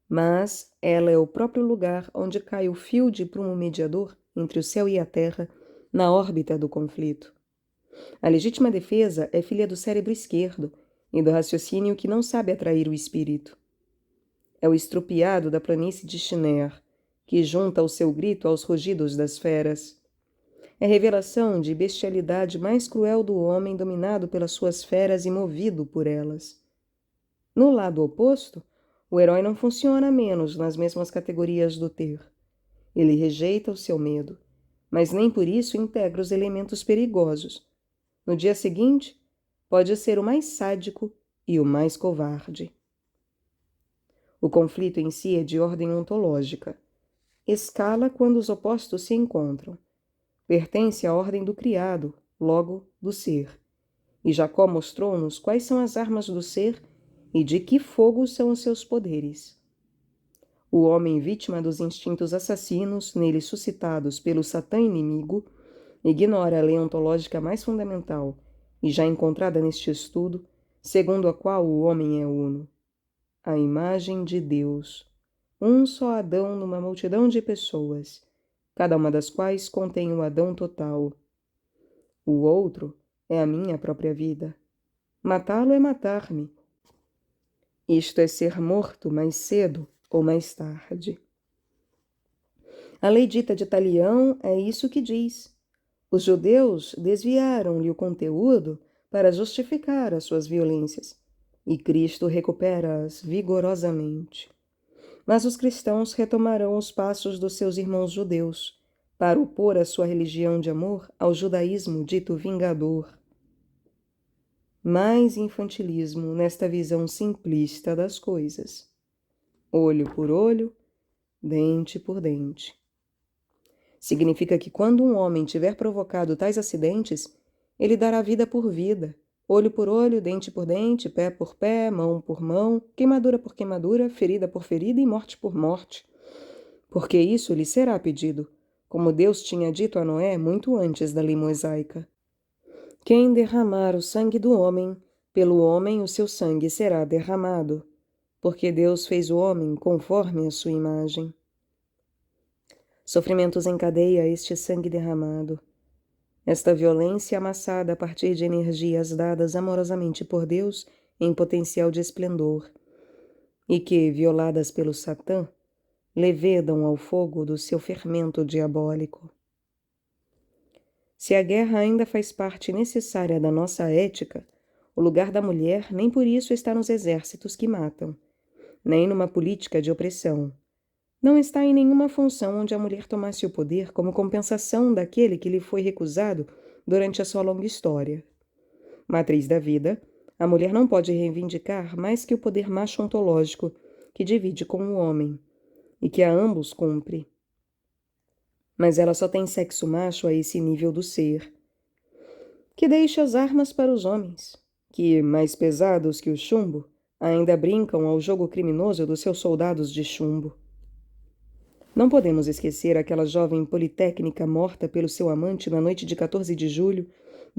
Mas ela é o próprio lugar onde cai o fio de prumo mediador entre o céu e a terra na órbita do conflito. A legítima defesa é filha do cérebro esquerdo e do raciocínio que não sabe atrair o espírito. É o estrupiado da planície de Schneer, que junta o seu grito aos rugidos das feras. É revelação de bestialidade mais cruel do homem dominado pelas suas feras e movido por elas. No lado oposto, o herói não funciona menos nas mesmas categorias do ter. Ele rejeita o seu medo, mas nem por isso integra os elementos perigosos. No dia seguinte, pode ser o mais sádico e o mais covarde. O conflito em si é de ordem ontológica. Escala quando os opostos se encontram. Pertence à ordem do criado, logo do ser. E Jacó mostrou-nos quais são as armas do ser e de que fogo são os seus poderes. O homem vítima dos instintos assassinos nele suscitados pelo Satã inimigo ignora a lei ontológica mais fundamental e já encontrada neste estudo, segundo a qual o homem é uno. A imagem de Deus, um só Adão numa multidão de pessoas, cada uma das quais contém o Adão total. O outro é a minha própria vida. Matá-lo é matar-me. Isto é ser morto mais cedo ou mais tarde. A lei dita de Talião é isso que diz. Os judeus desviaram-lhe o conteúdo para justificar as suas violências, e Cristo recupera-as vigorosamente. Mas os cristãos retomarão os passos dos seus irmãos judeus, para opor a sua religião de amor ao judaísmo dito vingador. Mais infantilismo nesta visão simplista das coisas. Olho por olho, dente por dente. Significa que quando um homem tiver provocado tais acidentes, ele dará vida por vida, olho por olho, dente por dente, pé por pé, mão por mão, queimadura por queimadura, ferida por ferida e morte por morte. Porque isso lhe será pedido, como Deus tinha dito a Noé muito antes da lei mosaica. Quem derramar o sangue do homem, pelo homem o seu sangue será derramado, porque Deus fez o homem conforme a sua imagem. Sofrimentos encadeia este sangue derramado. Esta violência amassada a partir de energias dadas amorosamente por Deus em potencial de esplendor, e que, violadas pelo Satã, levedam ao fogo do seu fermento diabólico. Se a guerra ainda faz parte necessária da nossa ética, o lugar da mulher nem por isso está nos exércitos que matam, nem numa política de opressão. Não está em nenhuma função onde a mulher tomasse o poder como compensação daquele que lhe foi recusado durante a sua longa história. Matriz da vida, a mulher não pode reivindicar mais que o poder macho ontológico que divide com o homem, e que a ambos cumpre. Mas ela só tem sexo macho a esse nível do ser, que deixa as armas para os homens, que, mais pesados que o chumbo, ainda brincam ao jogo criminoso dos seus soldados de chumbo. Não podemos esquecer aquela jovem politécnica morta pelo seu amante na noite de 14 de julho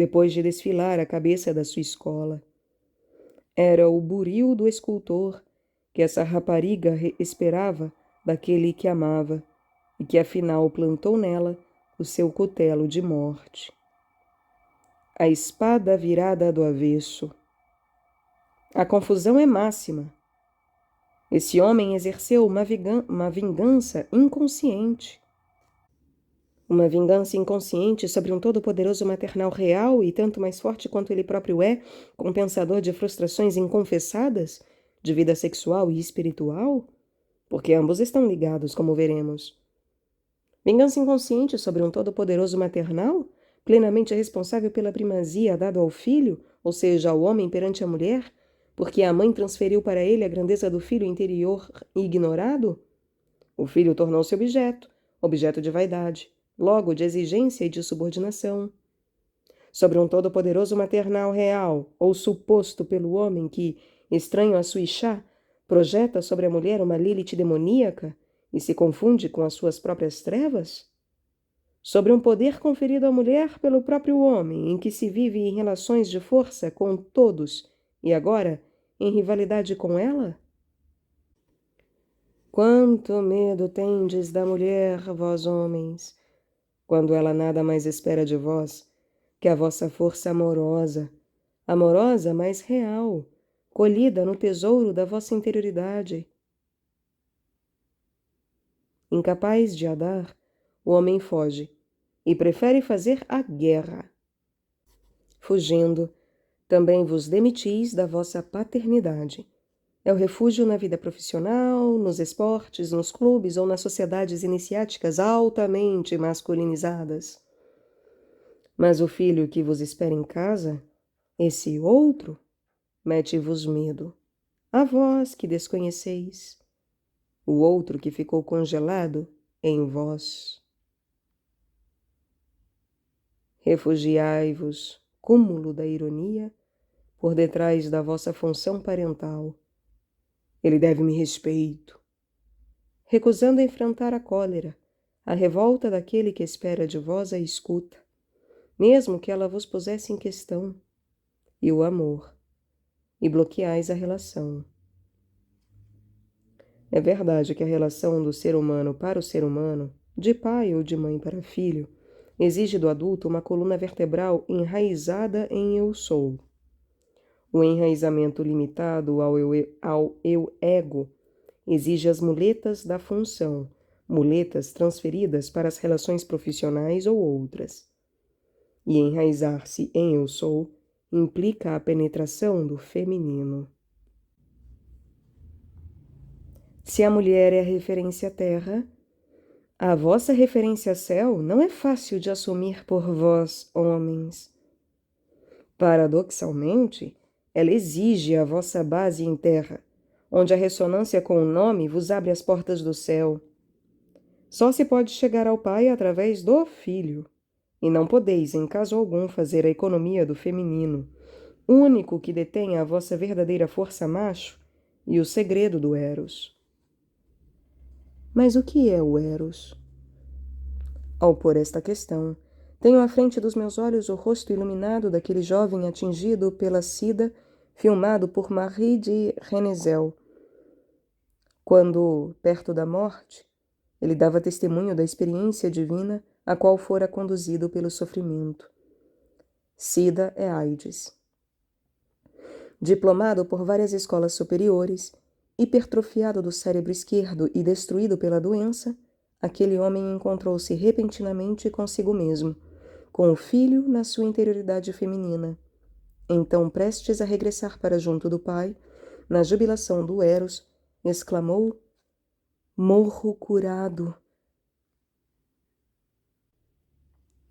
depois de desfilar a cabeça da sua escola. Era o buril do escultor que essa rapariga esperava daquele que amava e que afinal plantou nela o seu cutelo de morte. A espada virada do avesso. A confusão é máxima. Esse homem exerceu uma vingança inconsciente. Uma vingança inconsciente sobre um todo-poderoso maternal real e tanto mais forte quanto ele próprio é, compensador de frustrações inconfessadas, de vida sexual e espiritual? Porque ambos estão ligados, como veremos. Vingança inconsciente sobre um todo-poderoso maternal, plenamente responsável pela primazia dada ao filho, ou seja, ao homem perante a mulher, porque a mãe transferiu para ele a grandeza do filho interior ignorado? O filho tornou-se objeto de vaidade, logo de exigência e de subordinação. Sobre um todo-poderoso maternal real, ou suposto pelo homem que, estranho a sua Ixá, projeta sobre a mulher uma Lilith demoníaca e se confunde com as suas próprias trevas? Sobre um poder conferido à mulher pelo próprio homem, em que se vive em relações de força com todos e agora em rivalidade com ela? Quanto medo tendes da mulher, vós homens, quando ela nada mais espera de vós que a vossa força amorosa, mas real, colhida no tesouro da vossa interioridade. Incapaz de a dar, o homem foge e prefere fazer a guerra. Fugindo, também vos demitis da vossa paternidade. É o refúgio na vida profissional, nos esportes, nos clubes ou nas sociedades iniciáticas altamente masculinizadas. Mas o filho que vos espera em casa, esse outro, mete-vos medo, a vós que desconheceis, o outro que ficou congelado em vós. Refugiai-vos, cúmulo da ironia, por detrás da vossa função parental. Ele deve-me respeito. Recusando enfrentar a cólera, a revolta daquele que espera de vós a escuta, mesmo que ela vos pusesse em questão, e o amor, e bloqueais a relação. É verdade que a relação do ser humano para o ser humano, de pai ou de mãe para filho, exige do adulto uma coluna vertebral enraizada em eu sou. O enraizamento limitado ao eu ego exige as muletas da função, muletas transferidas para as relações profissionais ou outras. E enraizar-se em eu sou implica a penetração do feminino. Se a mulher é a referência terra, a vossa referência céu não é fácil de assumir por vós, homens. Paradoxalmente, ela exige a vossa base em terra, onde a ressonância com o nome vos abre as portas do céu. Só se pode chegar ao Pai através do Filho, e não podeis, em caso algum, fazer a economia do feminino, único que detém a vossa verdadeira força macho e o segredo do Eros. Mas o que é o Eros? Ao pôr esta questão, tenho à frente dos meus olhos o rosto iluminado daquele jovem atingido pela sida, filmado por Marie de Renezel. Quando, perto da morte, ele dava testemunho da experiência divina a qual fora conduzido pelo sofrimento. Sida é AIDS. Diplomado por várias escolas superiores, hipertrofiado do cérebro esquerdo e destruído pela doença, aquele homem encontrou-se repentinamente consigo mesmo, com o filho na sua interioridade feminina. Então, prestes a regressar para junto do pai, na jubilação do Eros, exclamou: "Morro curado."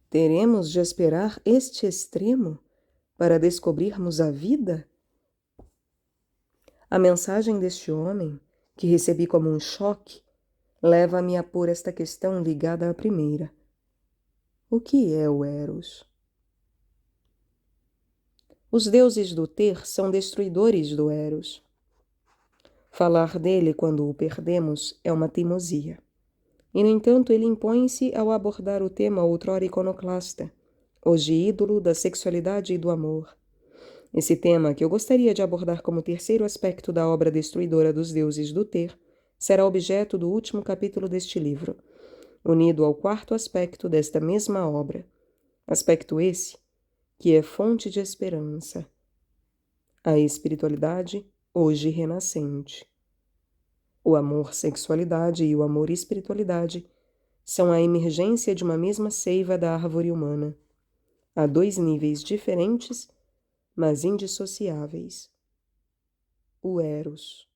Teremos de esperar este extremo para descobrirmos a vida? A mensagem deste homem, que recebi como um choque, leva-me a pôr esta questão ligada à primeira. O que é o Eros? Os deuses do ter são destruidores do Eros. Falar dele quando o perdemos é uma teimosia. E, no entanto, ele impõe-se ao abordar o tema outrora iconoclasta, hoje ídolo da sexualidade e do amor. Esse tema, que eu gostaria de abordar como terceiro aspecto da obra destruidora dos deuses do ter, será objeto do último capítulo deste livro, unido ao quarto aspecto desta mesma obra. Aspecto esse que é fonte de esperança. A espiritualidade, hoje renascente. O amor-sexualidade e o amor-espiritualidade são a emergência de uma mesma seiva da árvore humana. Há dois níveis diferentes, mas indissociáveis. O Eros.